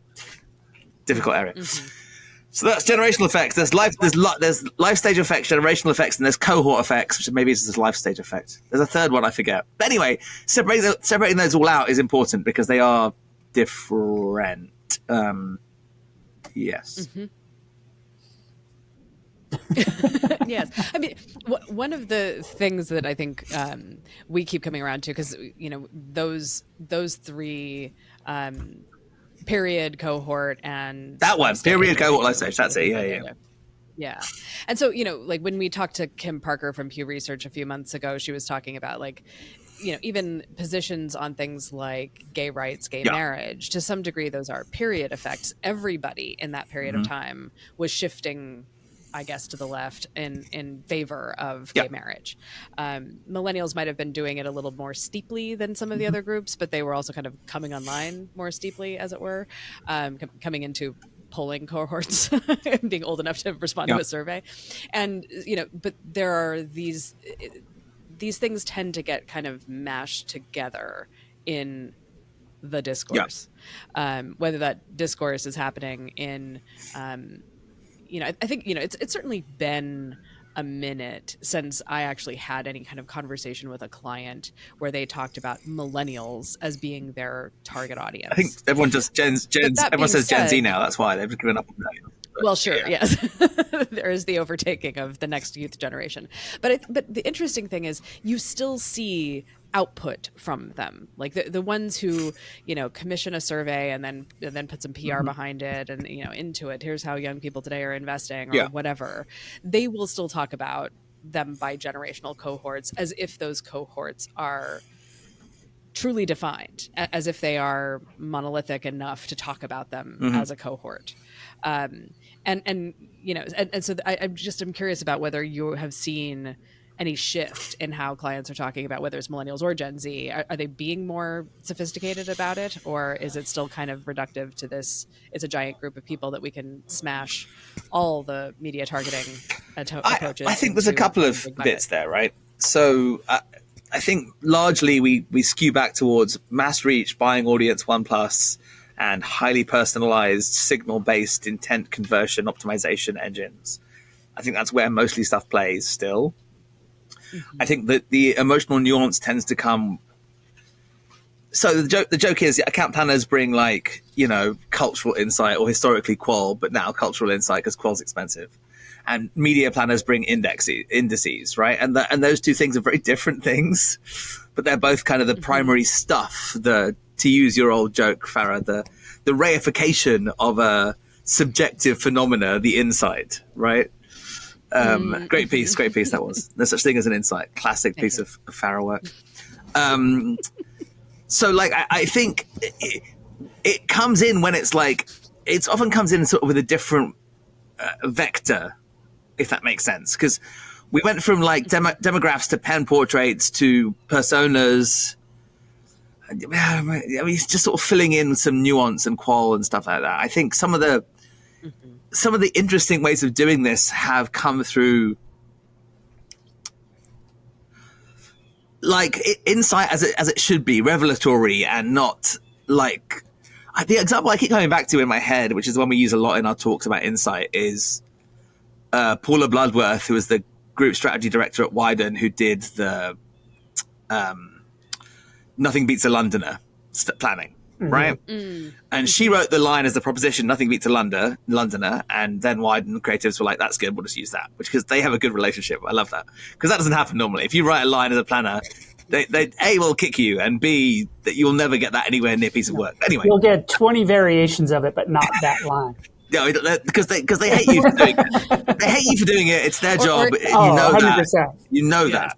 [SPEAKER 3] difficult area. Mm-hmm. So that's generational effects. There's life stage effects, generational effects, and there's cohort effects, which maybe is this life stage effect. There's a third one I forget. But anyway, separating those all out is important because they are different. Yes.
[SPEAKER 2] Mm-hmm. Yes. I mean, one of the things that I think we keep coming around to, because, those three, period, cohort, and...
[SPEAKER 3] That one, period, cohort, life stage, that's it, yeah.
[SPEAKER 2] Yeah. And so, like when we talked to Kim Parker from Pew Research a few months ago, she was talking about even positions on things like gay rights, gay marriage, to some degree, those are period effects. Everybody in that period of time was shifting, I guess, to the left in favor of gay marriage. Millennials might have been doing it a little more steeply than some of the other groups, but they were also kind of coming online more steeply, as it were, coming into polling cohorts and being old enough to respond to a survey. And, but there are these things tend to get kind of mashed together in the discourse, whether that discourse is happening in, I think, it's certainly been a minute since I actually had any kind of conversation with a client where they talked about millennials as being their target audience.
[SPEAKER 3] I think everyone just everyone says Gen Z now. That's why they've given up on millennials.
[SPEAKER 2] Well, sure, yes. There is the overtaking of the next youth generation. But the interesting thing is you still see output from them, like the ones who commission a survey and then put some PR behind it and into it. Here's how young people today are investing or whatever. They will still talk about them by generational cohorts as if those cohorts are truly defined, as if they are monolithic enough to talk about them as a cohort. And so I'm curious about whether you have seen any shift in how clients are talking about whether it's millennials or Gen Z. Are they being more sophisticated about it, or is it still kind of reductive to this? It's a giant group of people that we can smash all the media targeting approaches.
[SPEAKER 3] I think there's a couple of bits there, right? So I think largely we skew back towards mass reach, buying audience 1+, and highly personalized signal-based intent conversion optimization engines. I think that's where mostly stuff plays still. I think that the emotional nuance tends to come. So the joke is account planners bring cultural insight or historically qual, but now cultural insight because qual's expensive. And media planners bring indices, right? And those two things are very different things, but they're both kind of the primary stuff. To use your old joke, Farah, the reification of a subjective phenomena, the insight, right? Great piece that was. There's such thing as an insight. Classic piece of Farah work. So I think it comes in when it often comes in sort of with a different vector, if that makes sense. Because we went from demographics to pen portraits to personas. I mean, it's just sort of filling in some nuance and qual and stuff like that. I think some of the interesting ways of doing this have come through insight as it should be, revelatory, and not the example I keep coming back to in my head, which is the one we use a lot in our talks about insight, is Paula Bloodworth, who was the group strategy director at Wyden, who did the Nothing Beats a Londoner planning. Right? And she wrote the line as the proposition, nothing beats a Londoner, and then Wyden creatives were like, that's good, we'll just use that, because they have a good relationship. I love that, because that doesn't happen normally. If you write a line as a planner, they A, will kick you, and B, that you'll never get that anywhere near a piece of work. Anyway,
[SPEAKER 4] you'll get 20 variations of it, but not that line.
[SPEAKER 3] Yeah, because they hate you for doing it. They hate you for doing it. It's their job. You know
[SPEAKER 4] 100%.
[SPEAKER 3] that. You know that.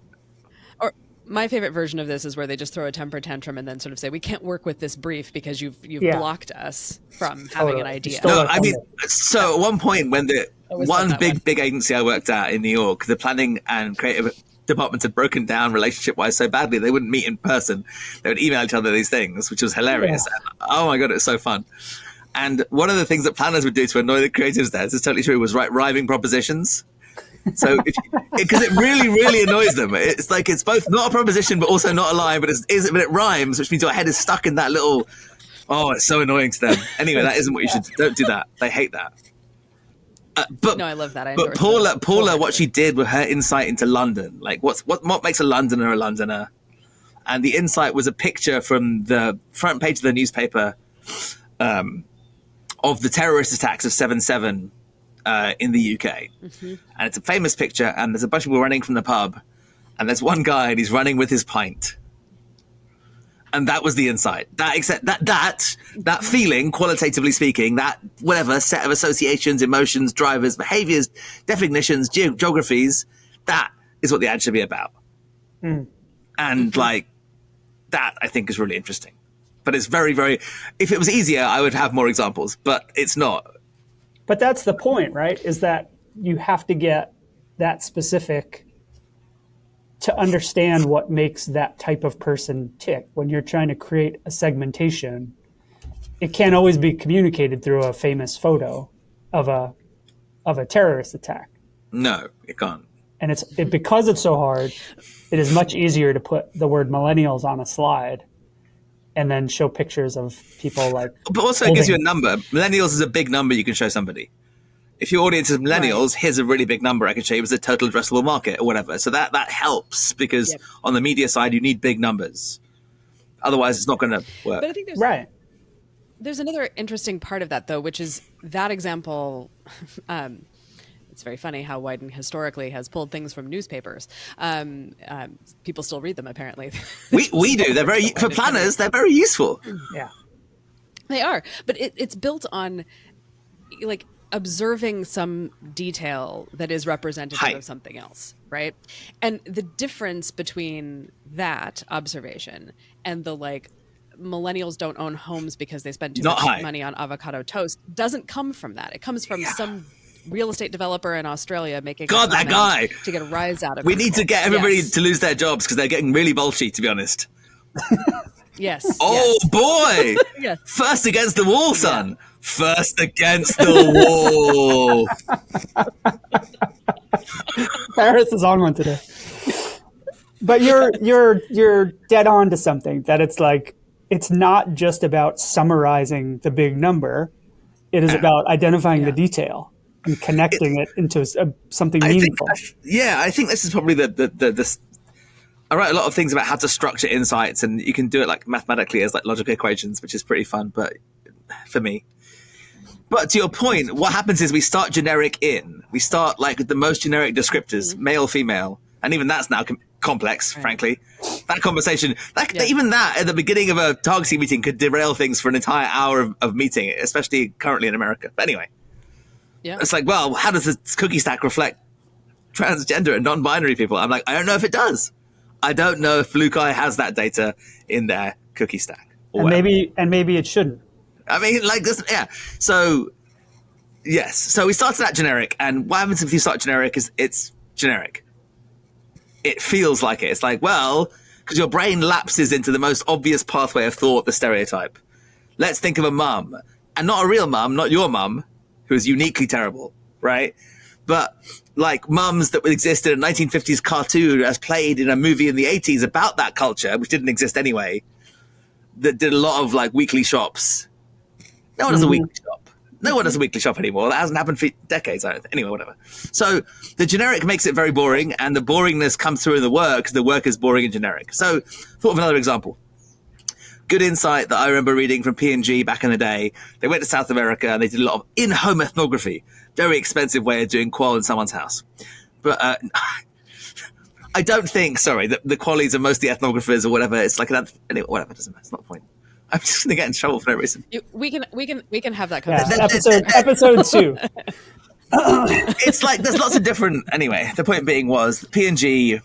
[SPEAKER 2] Or my favorite version of this is where they just throw a temper tantrum and then sort of say, "We can't work with this brief because you've blocked us from having an idea."
[SPEAKER 3] No, I mean, so at one point when the one big agency I worked at in New York, the planning and creative departments had broken down relationship-wise so badly they wouldn't meet in person. They would email each other these things, which was hilarious.
[SPEAKER 4] Yeah.
[SPEAKER 3] And, oh my God, it was so fun. And one of the things that planners would do to annoy the creatives there, this is totally true, was write rhyming propositions. So, because it really, really annoys them. It's like it's both not a proposition, but also not a line, but it rhymes, which means your head is stuck in that little. Oh, it's so annoying to them. Anyway, that isn't what you should. Don't do that. They hate that. But
[SPEAKER 2] no, I love that.
[SPEAKER 3] But Paula, what she did with her insight into London, like what makes a Londoner, and the insight was a picture from the front page of the newspaper of the terrorist attacks of 7/7 in the UK, and it's a famous picture. And there's a bunch of people running from the pub, and there's one guy and he's running with his pint. And that was the insight. That feeling, qualitatively speaking, that whatever set of associations, emotions, drivers, behaviors, definitions, geographies, that is what the ad should be about. And like that, I think is really interesting. But it's very, very. If it was easier, I would have more examples. But it's not.
[SPEAKER 4] But that's the point, right? Is that you have to get that specific to understand what makes that type of person tick. When you're trying to create a segmentation, it can't always be communicated through a famous photo of a terrorist attack.
[SPEAKER 3] No, it can't.
[SPEAKER 4] And because it's so hard, it is much easier to put the word millennials on a slide and then show pictures of people like. But
[SPEAKER 3] also it gives you a number. Millennials is a big number you can show somebody. If your audience is millennials, here's a really big number I can show you as a total addressable market or whatever. So that helps because on the media side, you need big numbers. Otherwise, it's not going to work.
[SPEAKER 2] But I think there's another interesting part of that, though, which is that example. It's very funny how Wyden historically has pulled things from newspapers. People still read them, apparently.
[SPEAKER 3] we do. They're very for planners. They're very useful.
[SPEAKER 4] Yeah,
[SPEAKER 2] they are. But it's built on like observing some detail that is representative of something else, right? And the difference between that observation and the like millennials don't own homes because they spend too much money on avocado toast doesn't come from that. It comes from some real estate developer in Australia making
[SPEAKER 3] that guy
[SPEAKER 2] to get a rise out of
[SPEAKER 3] we need to get everybody to lose their jobs because they're getting really bolshy, to be honest.
[SPEAKER 2] Yes.
[SPEAKER 3] Oh boy.
[SPEAKER 2] Yes.
[SPEAKER 3] First against the wall, son. First against the wall.
[SPEAKER 4] Faris is on one today. But you're dead on to something, that it's like it's not just about summarizing the big number. It is about identifying the detail and connecting it into something meaningful.
[SPEAKER 3] I think this is probably the I write a lot of things about how to structure insights, and you can do it like mathematically as like logical equations, which is pretty fun, but for me. But to your point, what happens is we start generic in. We start like with the most generic descriptors, male, female, and even that's now complex, frankly. That conversation, even that at the beginning of a targeting meeting could derail things for an entire hour of meeting, especially currently in America. But anyway, it's like, well, how does this cookie stack reflect transgender and non-binary people? I'm like, I don't know if it does. I don't know if Lukai has that data in their cookie stack.
[SPEAKER 4] And maybe it shouldn't.
[SPEAKER 3] I mean, like this, So, yes. So we started at generic, and what happens if you start generic is it's generic. It feels like it. It's like, well, because your brain lapses into the most obvious pathway of thought, the stereotype. Let's think of a mum, and not a real mum, not your mum, who is uniquely terrible, right? But like mums that would exist in a 1950s cartoon as played in a movie in the 80s about that culture, which didn't exist anyway, that did a lot of like weekly shops. No one does a weekly shop. No one does a weekly shop anymore. That hasn't happened for decades, I don't think. Anyway, whatever. So the generic makes it very boring, and the boringness comes through in the work because the work is boring and generic. So thought of another example. Good insight that I remember reading from P&G back in the day. They went to South America and they did a lot of in-home ethnography. Very expensive way of doing qual in someone's house. But I don't think, the qualities of most of the ethnographers or whatever, it's like, anyway, whatever, doesn't matter, it's not the point. I'm just going to get in trouble for no reason.
[SPEAKER 2] We can have that
[SPEAKER 4] Yeah,
[SPEAKER 2] conversation.
[SPEAKER 4] episode 2.
[SPEAKER 3] It's like there's lots of different. Anyway, the point being was P&G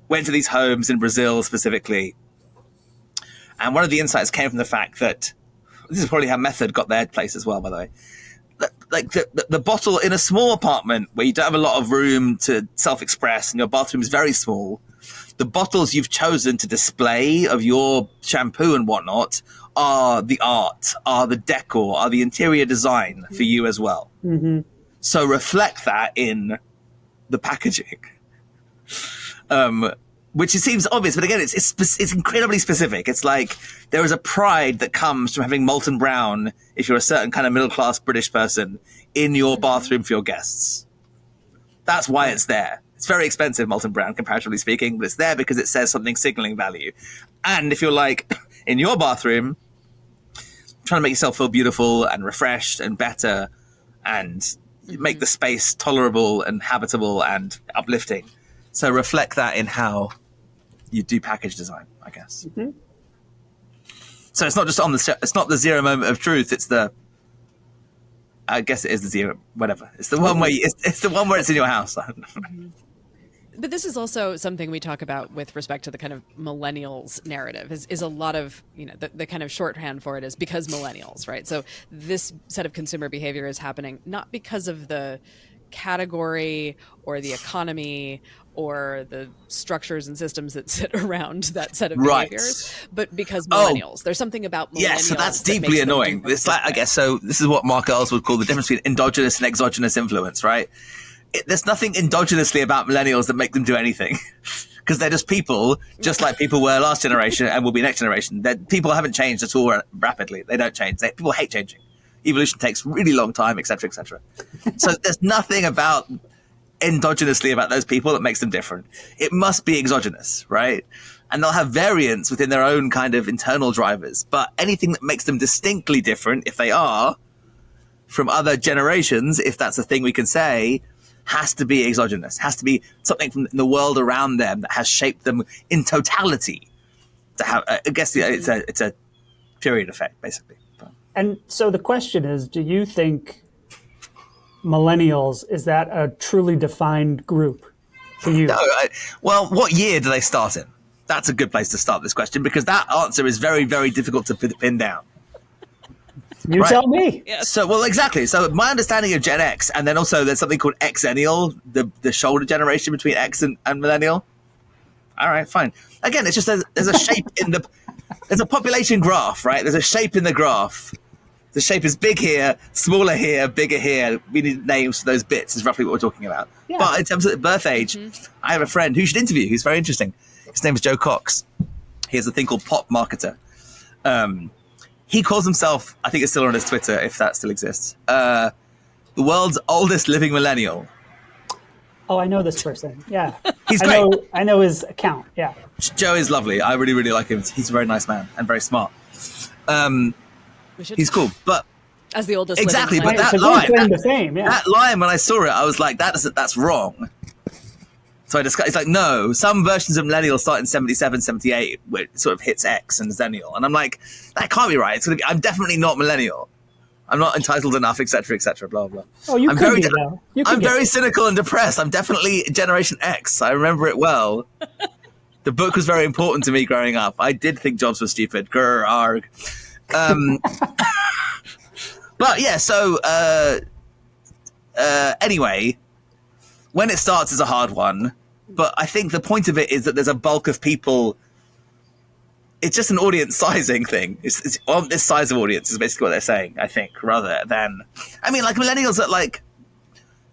[SPEAKER 3] went to these homes in Brazil specifically, and one of the insights came from the fact that this is probably how Method got their place as well, by the way. Like the bottle in a small apartment where you don't have a lot of room to self-express and your bathroom is very small, the bottles you've chosen to display of your shampoo and whatnot are the art, are the decor, are the interior design for you as well.
[SPEAKER 4] Mm-hmm.
[SPEAKER 3] So reflect that in the packaging, which it seems obvious, but again, it's incredibly specific. It's like there is a pride that comes from having Molten Brown, if you're a certain kind of middle-class British person, in your bathroom for your guests. That's why it's there. It's very expensive, Molten Brown, comparatively speaking, but it's there because it says something signaling value. And if you're like, in your bathroom, trying to make yourself feel beautiful and refreshed and better and make the space tolerable and habitable and uplifting. So reflect that in how you do package design, I guess.
[SPEAKER 4] Mm-hmm.
[SPEAKER 3] So it's not just it's not the zero moment of truth. It's I guess it is the zero, whatever. It's the one where it's the one where it's in your house.
[SPEAKER 2] But this is also something we talk about with respect to the kind of millennials narrative is a lot of, the kind of shorthand for it is because millennials, right? So this set of consumer behavior is happening not because of the category or the economy or the structures and systems that sit around that set of behaviors, but because millennials. There's something about millennials.
[SPEAKER 3] Yes, so that's deeply annoying. It's like, I guess, so this is what Mark Earls would call the difference between endogenous and exogenous influence, right? There's nothing endogenously about millennials that make them do anything because they're just people, just like people were last generation and will be next generation. People haven't changed at all rapidly. They don't change. People hate changing. Evolution takes really long time, et cetera, et cetera. So there's nothing endogenously about those people that makes them different. It must be exogenous, right? And they'll have variants within their own kind of internal drivers. But anything that makes them distinctly different, if they are, from other generations, if that's a thing we can say, has to be exogenous, has to be something from the world around them that has shaped them in totality. To have, I guess, it's a period effect, basically.
[SPEAKER 4] And so the question is, do you think millennials, is that a truly defined group to you?
[SPEAKER 3] No. Well, what year do they start in? That's a good place to start this question because that answer is very, very difficult to pin down.
[SPEAKER 4] You tell me.
[SPEAKER 2] Yes.
[SPEAKER 3] So, well, exactly. So my understanding of Gen X, and then also there's something called Xennial, the shoulder generation between X and Millennial. All right, fine. Again, it's just there's a shape there's a population graph, right? There's a shape in the graph. The shape is big here, smaller here, bigger here. We need names for those bits is roughly what we're talking about. Yeah. But in terms of birth age, I have a friend who you should interview who's very interesting. His name is Joe Cox. He has a thing called Pop Marketer. He calls himself, I think it's still on his Twitter, if that still exists, the world's oldest living millennial.
[SPEAKER 4] Oh, I know this person. Yeah.
[SPEAKER 3] He's great.
[SPEAKER 4] I know his account. Yeah.
[SPEAKER 3] Joe is lovely. I really, really like him. He's a very nice man and very smart. He's cool. But
[SPEAKER 2] as the oldest
[SPEAKER 3] exactly,
[SPEAKER 2] living
[SPEAKER 3] but
[SPEAKER 2] millennial.
[SPEAKER 3] that line, when I saw it, I was like, that's wrong. So I discussed, it's like, no, some versions of millennials start in 77, 78, where it sort of hits X and Zennial. And I'm like, that can't be right. I'm definitely not millennial. I'm not entitled enough, et cetera, blah, blah.
[SPEAKER 4] Oh, you could be, though.
[SPEAKER 3] I'm very cynical and depressed. I'm definitely Generation X. I remember it well. The book was very important to me growing up. I did think jobs were stupid. Grr, arg. But yeah, so anyway, when it starts is a hard one, but I think the point of it is that there's a bulk of people. It's just an audience sizing thing. It's on this size of audience is basically what they're saying, I think, rather than, I mean, like millennials at like,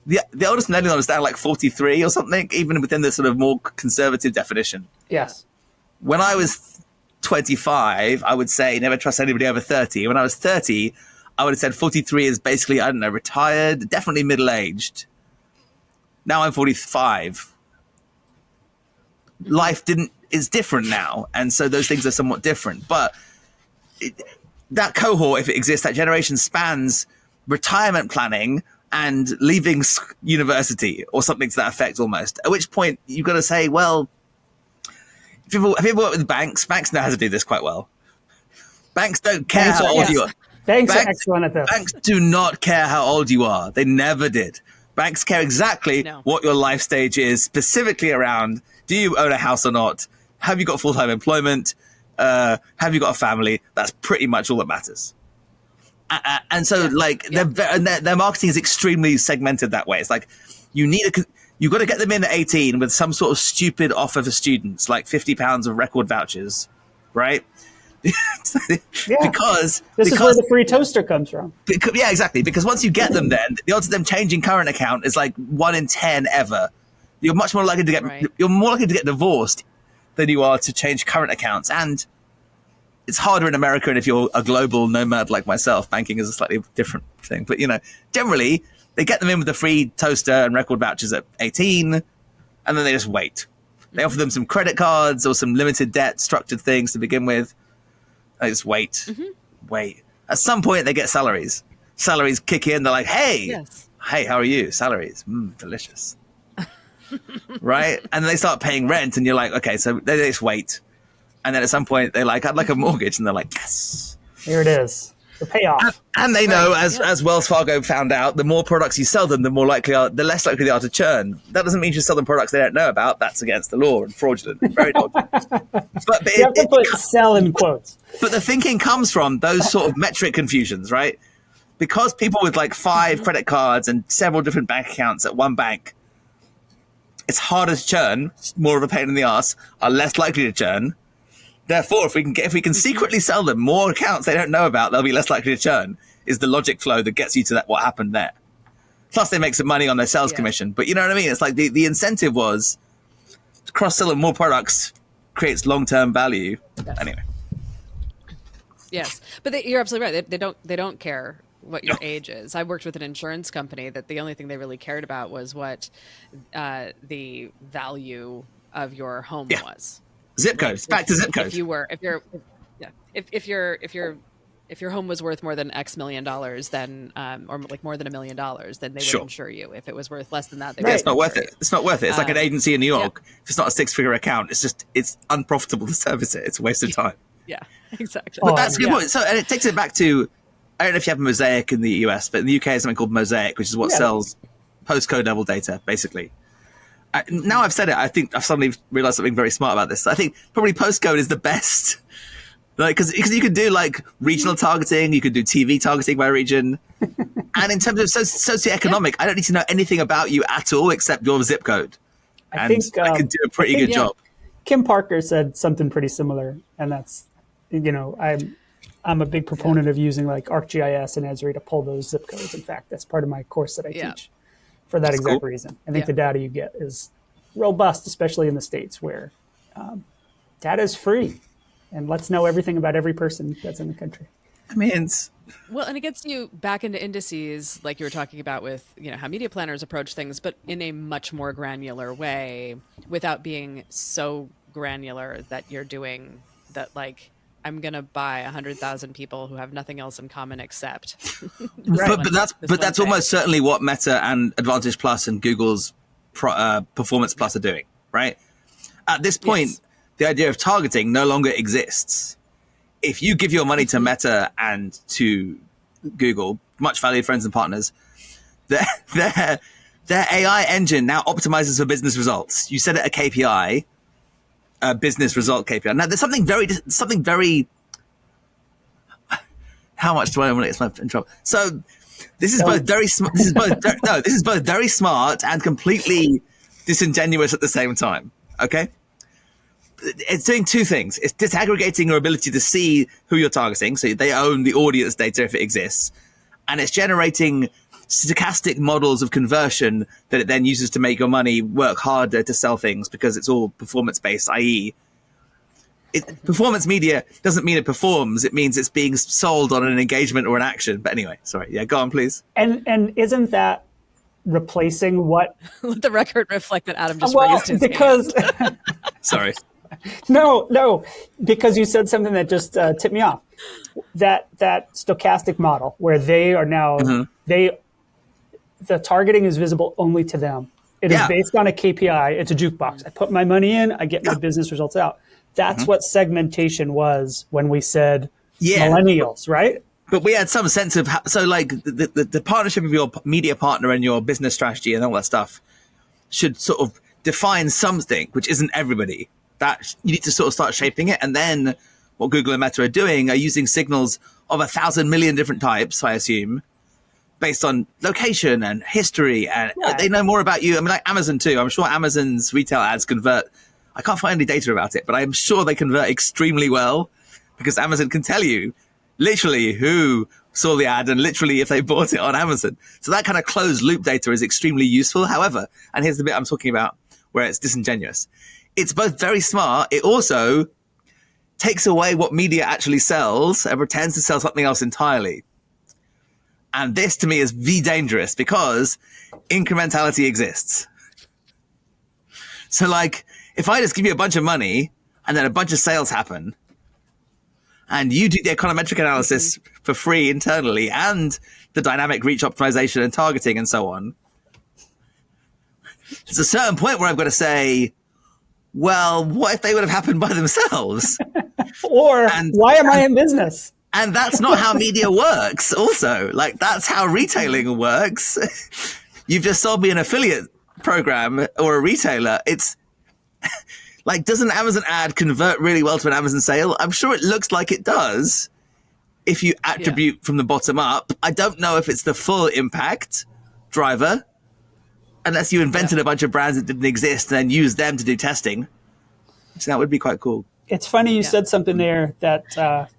[SPEAKER 3] the oldest millennial is down like 43 or something, even within the sort of more conservative definition.
[SPEAKER 4] Yes.
[SPEAKER 3] When I was 25, I would say never trust anybody over 30. When I was 30, I would have said 43 is basically, I don't know, retired, definitely middle-aged. Now I'm 45. Life is different now, and so those things are somewhat different. But that cohort, if it exists, that generation spans retirement planning and leaving university or something to that effect almost. At which point you've got to say, well, have you ever worked with banks? Banks know how to do this quite well. Banks don't care how old you are.
[SPEAKER 4] Banks are excellent at this.
[SPEAKER 3] Banks do not care how old you are. They never did. Banks care exactly what your life stage is, specifically around, do you own a house or not? Have you got full-time employment? Have you got a family? That's pretty much all that matters. And so their marketing is extremely segmented that way. It's like you've got to get them in at 18 with some sort of stupid offer for students, like £50 of record vouchers, right? Because
[SPEAKER 4] this is where the free toaster comes from.
[SPEAKER 3] Yeah, exactly. Because once you get them, then the odds of them changing current account is like 1 in 10 ever. You're much more likely to get divorced than you are to change current accounts. And it's harder in America. And if you're a global nomad like myself, banking is a slightly different thing. But generally they get them in with the free toaster and record vouchers at 18, and then they just wait. They offer them some credit cards or some limited debt structured things to begin with. They just wait. At some point, they get salaries. Salaries kick in. They're like, hey, how are you? Salaries. Delicious. Right? And then they start paying rent, and you're like, okay, so they just wait. And then at some point, they're like, I'd like a mortgage. And they're like, yes.
[SPEAKER 4] Here it is. The payoff.
[SPEAKER 3] And they know, as Wells Fargo found out, the more products you sell them, the less likely they are to churn. That doesn't mean you sell them products they don't know about. That's against the law and fraudulent. Very dodgy. But
[SPEAKER 4] you have to put sell in quotes.
[SPEAKER 3] But the thinking comes from those sort of metric confusions, right? Because people with like 5 credit cards and several different bank accounts at one bank, it's harder to churn, more of a pain in the ass, are less likely to churn. Therefore, if we can secretly sell them more accounts they don't know about, they'll be less likely to churn, is the logic flow that gets you to what happened there. Plus, they make some money on their sales commission. But you know what I mean? It's like the incentive was cross-selling more products creates long-term value. Anyway.
[SPEAKER 2] Yes, but you're absolutely right. They don't care what your age is. I worked with an insurance company that the only thing they really cared about was what the value of your home was.
[SPEAKER 3] Zip codes. Back to zip codes.
[SPEAKER 2] If your home was worth more than X million dollars, then or like more than $1 million, then they would insure you. If it was worth less than that, they
[SPEAKER 3] it's not worth it. It's not worth it. It's like an agency in New York. If it's not a 6-figure account, it's unprofitable to service it. It's a waste of time.
[SPEAKER 2] Yeah, exactly.
[SPEAKER 3] But that's a good point. So, and it takes it back to, I don't know if you have Mosaic in the US, but in the UK, there's something called Mosaic, which is what sells postcode level data, basically. Now I've said it, I think I've suddenly realized something very smart about this. I think probably postcode is the best, like, because you can do like regional targeting, you can do TV targeting by region, and in terms of socioeconomic, I don't need to know anything about you at all except your zip code, I can do a pretty good job.
[SPEAKER 4] Kim Parker said something pretty similar, and that's, I'm a big proponent of using like ArcGIS and Esri to pull those zip codes. In fact, that's part of my course that I teach. For that exact reason. I think the data you get is robust, especially in the States where data is free and lets know everything about every person that's in the country.
[SPEAKER 3] I mean,
[SPEAKER 2] and it gets you back into indices like you were talking about with, how media planners approach things, but in a much more granular way without being so granular that you're doing that, like, I'm going to buy 100,000 people who have nothing else in common except.
[SPEAKER 3] But that's almost certainly what Meta and Advantage Plus and Google's Performance Plus are doing, right? At this point, the idea of targeting no longer exists. If you give your money to Meta and to Google, much valued friends and partners, their AI engine now optimizes for business results. You set it a KPI. Business result KPI. Now, there's something very. How much do I want to get myself in trouble? So, this is both very smart. This is both very smart and completely disingenuous at the same time. Okay, it's doing two things. It's disaggregating your ability to see who you're targeting, so they own the audience data if it exists, and it's generating stochastic models of conversion that it then uses to make your money work harder to sell things because it's all performance based, i.e. Performance media doesn't mean it performs, it means it's being sold on an engagement or an action. But anyway, sorry, go on please.
[SPEAKER 4] And isn't that replacing what
[SPEAKER 2] let the record reflect that Adam just raised his hand.
[SPEAKER 3] Sorry.
[SPEAKER 4] No, because you said something that just tipped me off. That stochastic model where they are now the targeting is visible only to them. It is based on a KPI. It's a jukebox. I put my money in, I get my business results out. That's what segmentation was when we said millennials, right?
[SPEAKER 3] But we had some sense of the partnership of your media partner and your business strategy and all that stuff should sort of define something, which isn't everybody. That you need to sort of start shaping it. And then what Google and Meta are doing are using signals of 1,000 million different types, I assume, based on location and history. And they know more about you. I mean, like Amazon too. I'm sure Amazon's retail ads convert. I can't find any data about it, but I'm sure they convert extremely well because Amazon can tell you literally who saw the ad and literally if they bought it on Amazon. So that kind of closed loop data is extremely useful. However, and here's the bit I'm talking about where it's disingenuous. It's both very smart. It also takes away what media actually sells and pretends to sell something else entirely. And this to me is dangerous because incrementality exists. So like, if I just give you a bunch of money and then a bunch of sales happen, and you do the econometric analysis for free internally and the dynamic reach optimization and targeting and so on, there's a certain point where I've got to say, well, what if they would have happened by themselves?
[SPEAKER 4] Why am I in business?
[SPEAKER 3] And that's not how media works also. Like, that's how retailing works. You've just sold me an affiliate program or a retailer. It's like, doesn't an Amazon ad convert really well to an Amazon sale? I'm sure it looks like it does if you attribute from the bottom up. I don't know if it's the full impact driver, unless you invented a bunch of brands that didn't exist and then used them to do testing. So that would be quite cool.
[SPEAKER 4] It's funny you said something there that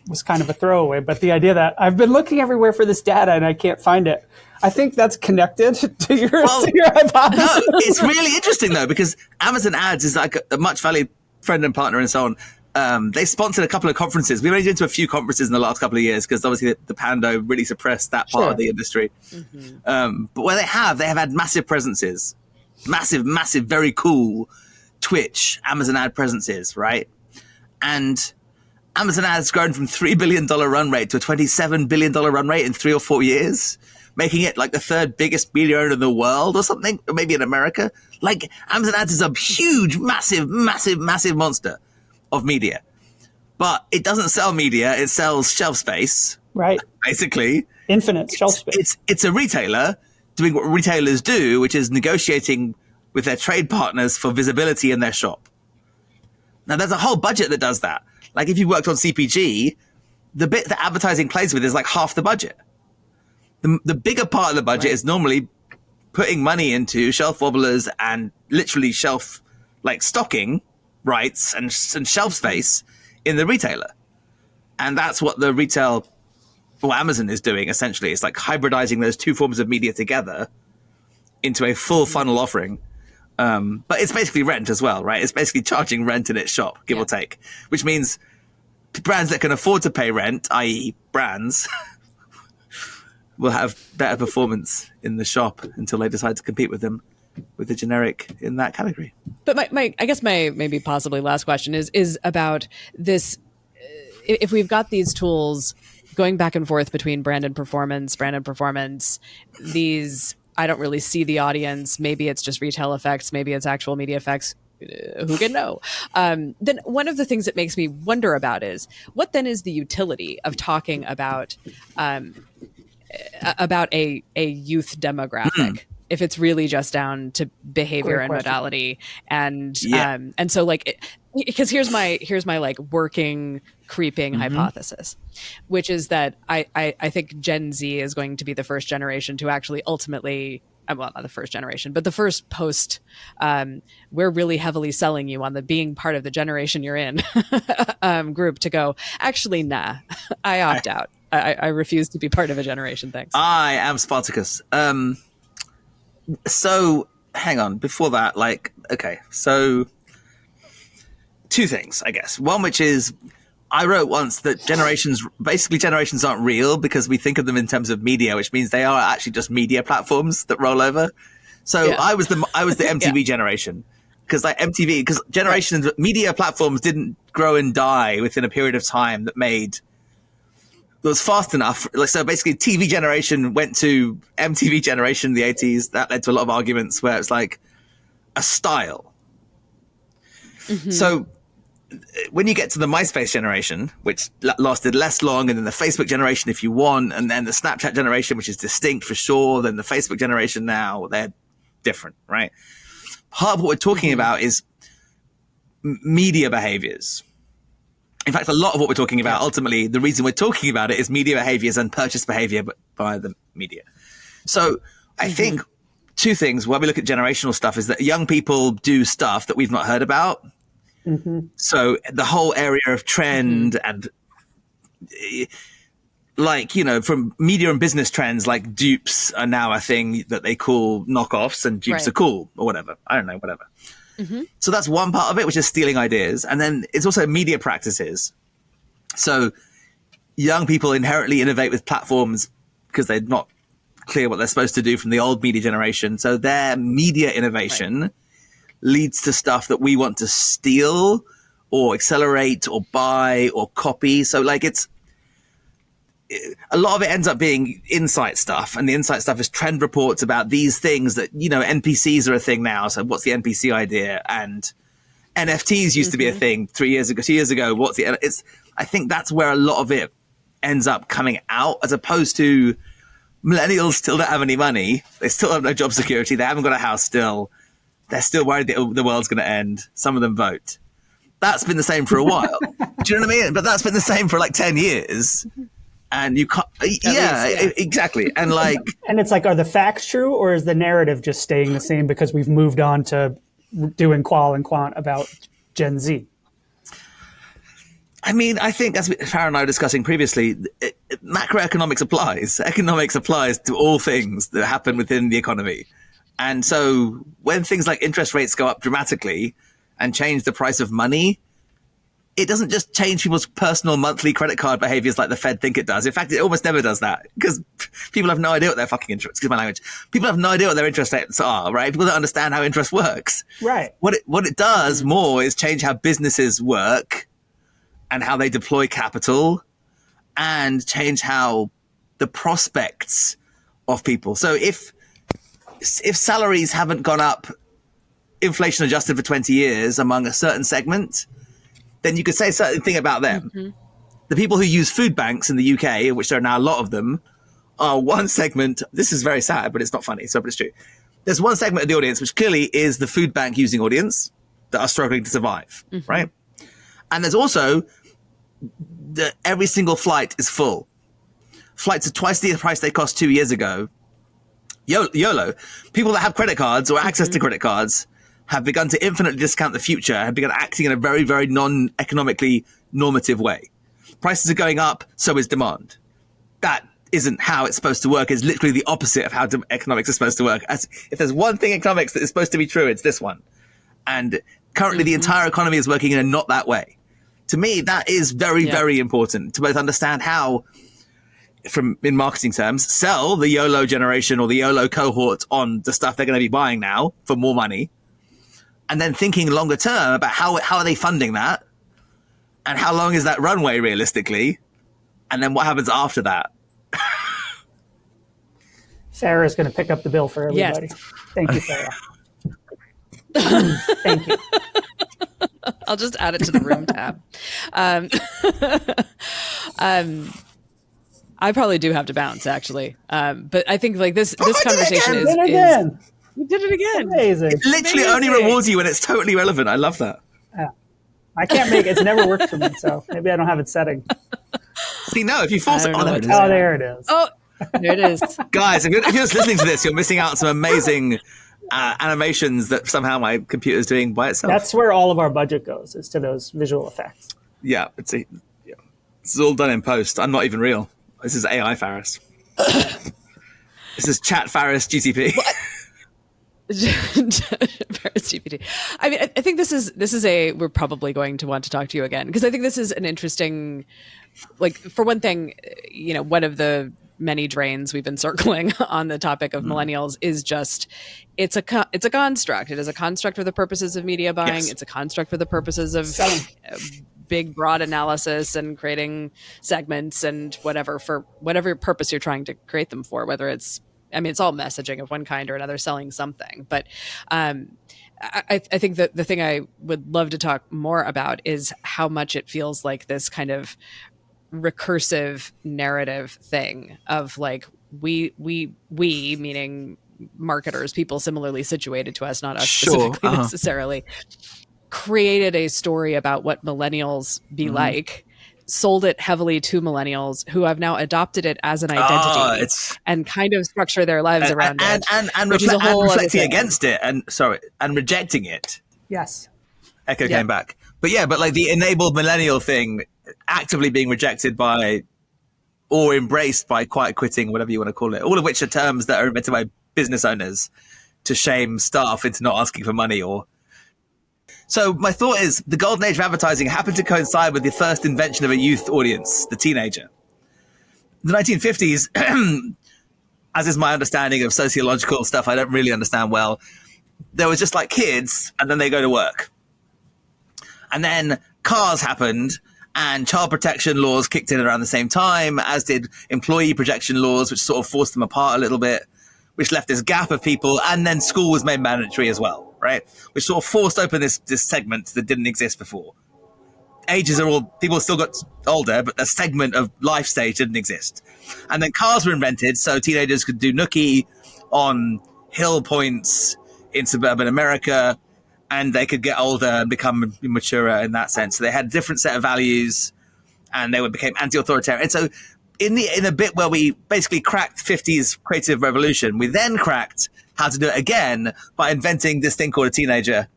[SPEAKER 4] was kind of a throwaway, but the idea that I've been looking everywhere for this data and I can't find it. I think that's connected to your hypothesis.
[SPEAKER 3] No, it's really interesting though, because Amazon Ads is like a much valued friend and partner and so on. They sponsored a couple of conferences. We've only been to a few conferences in the last couple of years because obviously the Pando really suppressed that part of the industry. But where they have had massive presences, massive, very cool Twitch, Amazon ad presences, right? And Amazon Ads grown from $3 billion run rate to a $27 billion run rate in 3 or 4 years, making it like the third biggest media owner in the world or something, or maybe in America. Like, Amazon Ads is a huge, massive monster of media. But it doesn't sell media, it sells shelf space.
[SPEAKER 4] Right.
[SPEAKER 3] Basically.
[SPEAKER 4] Infinite shelf space.
[SPEAKER 3] It's a retailer doing what retailers do, which is negotiating with their trade partners for visibility in their shop. Now, there's a whole budget that does that. Like, if you worked on CPG, the bit that advertising plays with is like half the budget. The bigger part of the budget is normally putting money into shelf wobblers and literally shelf, like, stocking rights and shelf space in the retailer. And that's what the retail, or Amazon is doing, essentially. It's like hybridizing those two forms of media together into a full funnel offering. But it's basically rent as well, right? It's basically charging rent in its shop, give or take, which means brands that can afford to pay rent, i.e. brands, will have better performance in the shop until they decide to compete with them with the generic in that category.
[SPEAKER 2] But I guess my maybe possibly last question is about this. If we've got these tools going back and forth between brand and performance, these, I don't really see the audience. Maybe it's just retail effects. Maybe it's actual media effects. Who can know? Then one of the things that makes me wonder about is what then is the utility of talking about a youth demographic if it's really just down to behavior and modality and so like because here's my like working creeping hypothesis, which is that I think Gen Z is going to be the first generation to actually ultimately, well, not the first generation, but the first post, we're really heavily selling you on the being part of the generation you're in group to go, actually, nah, I opt out. I refuse to be part of a generation. Thanks.
[SPEAKER 3] I am Spartacus. So hang on, before that, like, okay, so two things, I guess. One, which is, I wrote once that generations aren't real because we think of them in terms of media, which means they are actually just media platforms that roll over. So I was the MTV generation because generations media platforms didn't grow and die within a period of time that was fast enough. Like, so basically TV generation went to MTV generation in the 80s. That led to a lot of arguments where it's like a style. So when you get to the MySpace generation, which lasted less long, and then the Facebook generation, if you want, and then the Snapchat generation, which is distinct for sure, then the Facebook generation now, they're different, right? Part of what we're talking about is media behaviors. In fact, a lot of what we're talking about, ultimately, the reason we're talking about it is media behaviors and purchase behavior by the media. So I think two things when we look at generational stuff is that young people do stuff that we've not heard about. So the whole area of trend and like, you know, from media and business trends, like dupes are now a thing that they call knockoffs, and dupes are cool or whatever. I don't know, whatever. So that's one part of it, which is stealing ideas. And then it's also media practices. So young people inherently innovate with platforms because they're not clear what they're supposed to do from the old media generation. So their media innovation leads to stuff that we want to steal or accelerate or buy or copy. So like a lot of it ends up being insight stuff, and the insight stuff is trend reports about these things that, you know, NPCs are a thing now. So what's the NPC idea? And NFTs used to be a thing 2 years ago. I think that's where a lot of it ends up coming out, as opposed to millennials still don't have any money. They still have no job security. They haven't got a house still. They're still worried that the world's going to end. Some of them vote. That's been the same for a while. Do you know what I mean? But that's been the same for like 10 years. And you can't, exactly. And like,
[SPEAKER 4] and it's like, are the facts true, or is the narrative just staying the same because we've moved on to doing qual and quant about Gen Z?
[SPEAKER 3] I mean, I think as Farah and I were discussing previously, macroeconomics applies. Economics applies to all things that happen within the economy. And so when things like interest rates go up dramatically and change the price of money, it doesn't just change people's personal monthly credit card behaviors like the Fed think it does. In fact, it almost never does that, because people have no idea what their fucking interest, excuse my language, people have no idea what their interest rates are, right? People don't understand how interest works.
[SPEAKER 4] Right.
[SPEAKER 3] What it does more is change how businesses work and how they deploy capital, and change how the prospects of people. So if salaries haven't gone up inflation adjusted for 20 years among a certain segment, then you could say a certain thing about them. The people who use food banks in the UK, which there are now a lot of them, are one segment. This is very sad, but it's not funny. But it's true. There's one segment of the audience, which clearly is the food bank using audience, that are struggling to survive, right? And there's also every single flight is full. Flights are twice the price they cost 2 years ago. YOLO. People that have credit cards or access to credit cards have begun to infinitely discount the future, have begun acting in a very, very non-economically normative way. Prices are going up, so is demand. That isn't how it's supposed to work. It's literally the opposite of how economics is supposed to work. If there's one thing in economics that is supposed to be true, it's this one. And currently the entire economy is working in a not that way. To me, that is very, very important to both understand how, in marketing terms, sell the YOLO generation or the YOLO cohort on the stuff they're going to be buying now for more money. And then thinking longer term about how are they funding that, and how long is that runway realistically, and then what happens after that.
[SPEAKER 4] Sarah is going to pick up the bill for everybody. Yes. Thank you, Sarah. Thank you.
[SPEAKER 2] I'll just add it to the room tab. I probably do have to bounce, actually, but I think like this conversation is.
[SPEAKER 4] You did it again.
[SPEAKER 3] Amazing. It literally only rewards you when it's totally relevant. I love that.
[SPEAKER 4] Yeah. I can't make it. It's never worked for me, so maybe I don't have it setting.
[SPEAKER 3] See, no, if you force it on it.
[SPEAKER 4] Oh, there it is.
[SPEAKER 2] Oh, there it is.
[SPEAKER 3] Guys, if you're just listening to this, you're missing out on some amazing animations that somehow my computer is doing by itself.
[SPEAKER 4] That's where all of our budget goes, is to those visual effects.
[SPEAKER 3] Yeah, this is all done in post. I'm not even real. This is AI Faris. This is Chat Faris GTP.
[SPEAKER 2] Faris GPT. I mean, I think this is we're probably going to want to talk to you again, because I think this is an interesting, like, for one thing, you know, one of the many drains we've been circling on the topic of millennials is just it's a construct. It is a construct for the purposes of media buying. Yes. It's a construct for the purposes of big, broad analysis and creating segments and whatever, for whatever purpose you're trying to create them for, whether it's, I mean, it's all messaging of one kind or another, selling something. But I think that the thing I would love to talk more about is how much it feels like this kind of recursive narrative thing of like, we meaning marketers, people similarly situated to us, not us specifically necessarily, created a story about what millennials be like, sold it heavily to millennials who have now adopted it as an identity and kind of structure their lives around it.
[SPEAKER 3] And reflecting against it and rejecting it.
[SPEAKER 4] Yes.
[SPEAKER 3] Echo came back. But like the enabled millennial thing actively being rejected by or embraced by quiet quitting, whatever you want to call it, all of which are terms that are invented by business owners to shame staff into not asking for money. So my thought is the golden age of advertising happened to coincide with the first invention of a youth audience, the teenager. The 1950s, as is my understanding of sociological stuff I don't really understand well, there was just like kids and then they go to work. And then cars happened and child protection laws kicked in around the same time, as did employee protection laws, which sort of forced them apart a little bit, which left this gap of people. And then school was made mandatory as well, right? Which sort of forced open this segment that didn't exist before. Ages are all, people still got older, but the segment of life stage didn't exist. And then cars were invented, so teenagers could do nookie on hill points in suburban America, and they could get older and become mature in that sense. So they had a different set of values, and they became anti-authoritarian. And so in a bit where we basically cracked 50s creative revolution, we then cracked how to do it again by inventing this thing called a teenager.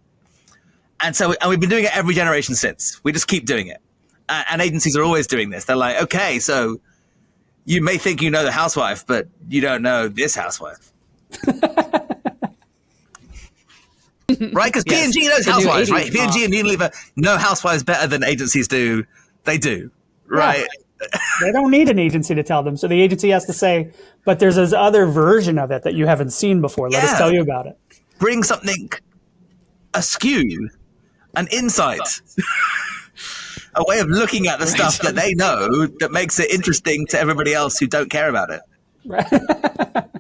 [SPEAKER 3] And we've been doing it every generation since. We just keep doing it. And agencies are always doing this. They're like, okay, so you may think you know the housewife, but you don't know this housewife. Right? Because P&G knows housewives, right? P&G and Unilever know housewives better than agencies do. They do, right?
[SPEAKER 4] Yeah. They don't need an agency to tell them. So the agency has to say, but there's this other version of it that you haven't seen before. Let us tell you about it.
[SPEAKER 3] Bring something askew, an insight, a way of looking at the stuff that they know that makes it interesting to everybody else who don't care about it.
[SPEAKER 4] Right.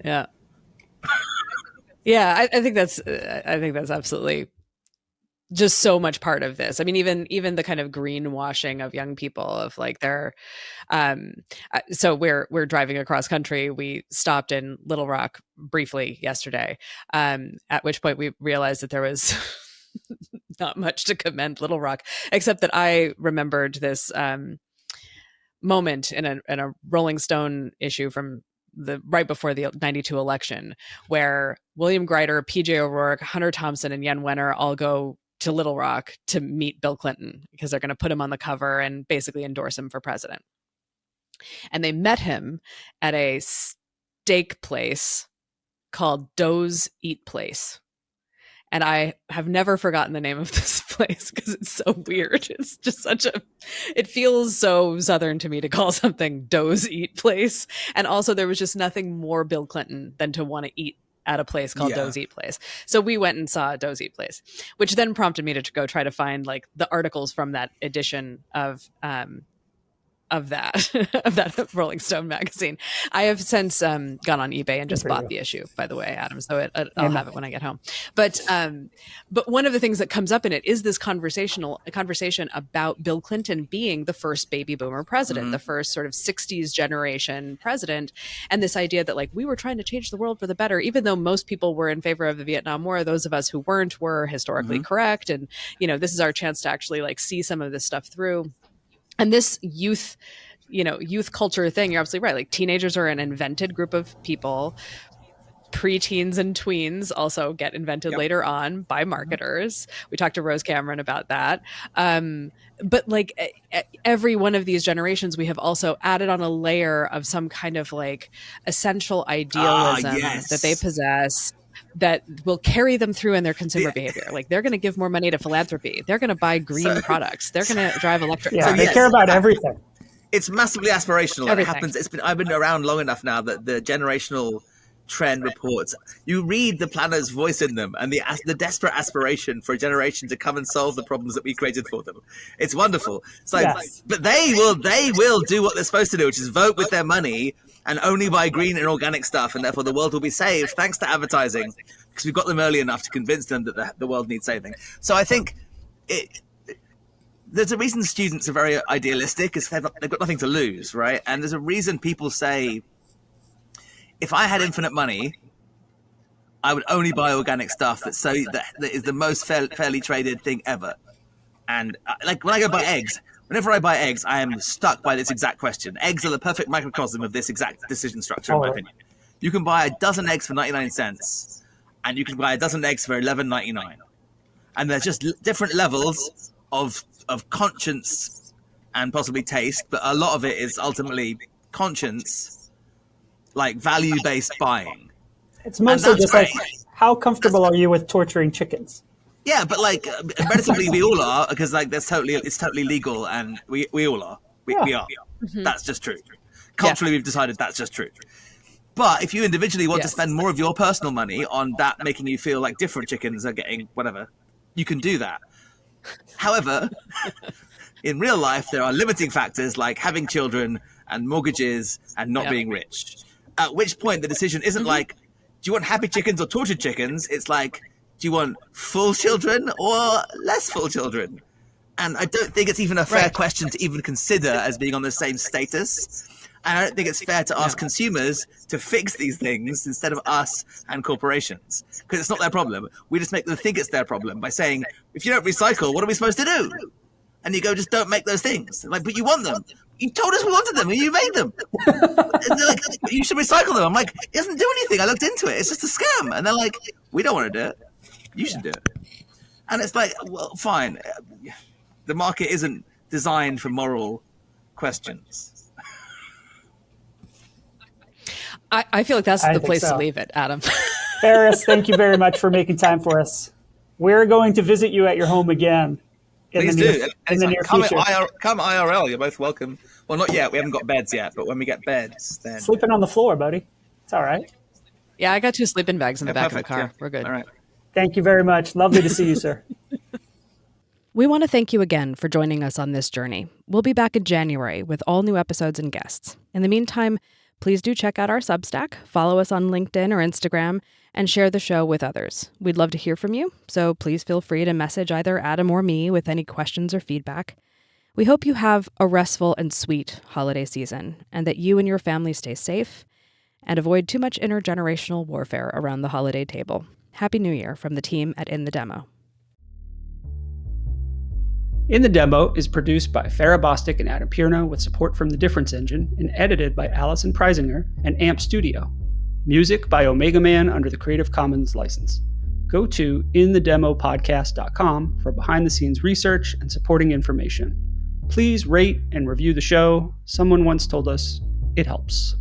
[SPEAKER 2] Yeah. Yeah, I think that's absolutely just so much part of this. I mean, even the kind of greenwashing of young people of like they're, so we're driving across country. We stopped in Little Rock briefly yesterday, at which point we realized that there was not much to commend Little Rock, except that I remembered this moment in a Rolling Stone issue from right before the 92 election, where William Greider, PJ O'Rourke, Hunter Thompson, and Yen Wenner all go to Little Rock to meet Bill Clinton because they're going to put him on the cover and basically endorse him for president. And they met him at a steak place called Doe's Eat Place. And I have never forgotten the name of this place because it's so weird. It's just it feels so Southern to me to call something Doe's Eat Place. And also there was just nothing more Bill Clinton than to want to eat at a place called Doe's Eat Place. So we went and saw Doe's Eat Place, which then prompted me to go try to find like the articles from that edition of that Rolling Stone magazine. I have since gone on eBay and just bought the issue, by the way, Adam. So I'll have it when I get home. But one of the things that comes up in it is this conversation about Bill Clinton being the first baby boomer president, the first sort of 60s generation president, and this idea that like we were trying to change the world for the better, even though most people were in favor of the Vietnam War. Those of us who weren't were historically correct, and this is our chance to actually like see some of this stuff through. And this youth culture thing, you're absolutely right. Like teenagers are an invented group of people. Preteens and tweens also get invented later on by marketers. We talked to Rose Cameron about that. But like every one of these generations, we have also added on a layer of some kind of like essential idealism that they possess that will carry them through in their consumer behavior. Like they're going to give more money to philanthropy. They're going to buy green products. They're going to drive electric.
[SPEAKER 4] Yeah, they care about everything.
[SPEAKER 3] It's massively aspirational. It happens. I've been around long enough now that the generational trend reports, you read the planner's voice in them and the desperate aspiration for a generation to come and solve the problems that we created for them. It's wonderful. It's like, but they will do what they're supposed to do, which is vote with their money and only buy green and organic stuff, and therefore the world will be saved thanks to advertising, because we've got them early enough to convince them that the world needs saving. So I think there's a reason students are very idealistic, is they've got nothing to lose, right? And there's a reason people say, if I had infinite money, I would only buy organic stuff that is the most fairly traded thing ever. And like when I go buy eggs, whenever I buy eggs, I am stuck by this exact question. Eggs are the perfect microcosm of this exact decision structure, in my opinion. You can buy a dozen eggs for 99 cents, and you can buy a dozen eggs for $11.99. And there's just different levels of conscience and possibly taste, but a lot of it is ultimately conscience, like value-based buying.
[SPEAKER 4] It's mostly just great. Like, how comfortable are you with torturing chickens?
[SPEAKER 3] Yeah, but like relatively we all are, because like it's totally legal, and we all are. We are. Mm-hmm. That's just true. Culturally, we've decided that's just true. But if you individually want to spend more of your personal money on that, making you feel like different chickens are getting whatever, you can do that. However, in real life, there are limiting factors like having children and mortgages and not being rich. At which point the decision isn't like, do you want happy chickens or tortured chickens? It's like, do you want full children or less full children? And I don't think it's even a fair question to even consider as being on the same status. And I don't think it's fair to ask consumers to fix these things instead of us and corporations, because it's not their problem. We just make them think it's their problem by saying, if you don't recycle, what are we supposed to do? And you go, just don't make those things. Like, but you want them. You told us we wanted them, and you made them. And they're like, you should recycle them. I'm like, it doesn't do anything. I looked into it. It's just a scam. And they're like, we don't want to do it. You should do it. And it's like, well, fine. The market isn't designed for moral questions.
[SPEAKER 2] I feel like that's the place to leave it, Adam.
[SPEAKER 4] Faris, thank you very much for making time for us. We're going to visit you at your home again.
[SPEAKER 3] Please do.
[SPEAKER 4] In the near future.
[SPEAKER 3] Come IRL. You're both welcome. Well, not yet. We haven't got beds yet, but when we get beds, then...
[SPEAKER 4] Sleeping on the floor, buddy. It's all right.
[SPEAKER 2] Yeah, I got 2 sleeping bags in the back of the car. Yeah. We're good.
[SPEAKER 3] All right.
[SPEAKER 4] Thank you very much. Lovely to see you, sir.
[SPEAKER 2] We want to thank you again for joining us on this journey. We'll be back in January with all new episodes and guests. In the meantime, please do check out our Substack, follow us on LinkedIn or Instagram, and share the show with others. We'd love to hear from you, so please feel free to message either Adam or me with any questions or feedback. We hope you have a restful and sweet holiday season, and that you and your family stay safe and avoid too much intergenerational warfare around the holiday table. Happy New Year from the team at In the Demo.
[SPEAKER 4] In the Demo is produced by Farah Bostic and Adam Pierno with support from The Difference Engine and edited by Allison Preisinger and AMP Studio. Music by Omega Man under the Creative Commons license. Go to inthedemopodcast.com for behind-the-scenes research and supporting information. Please rate and review the show. Someone once told us it helps.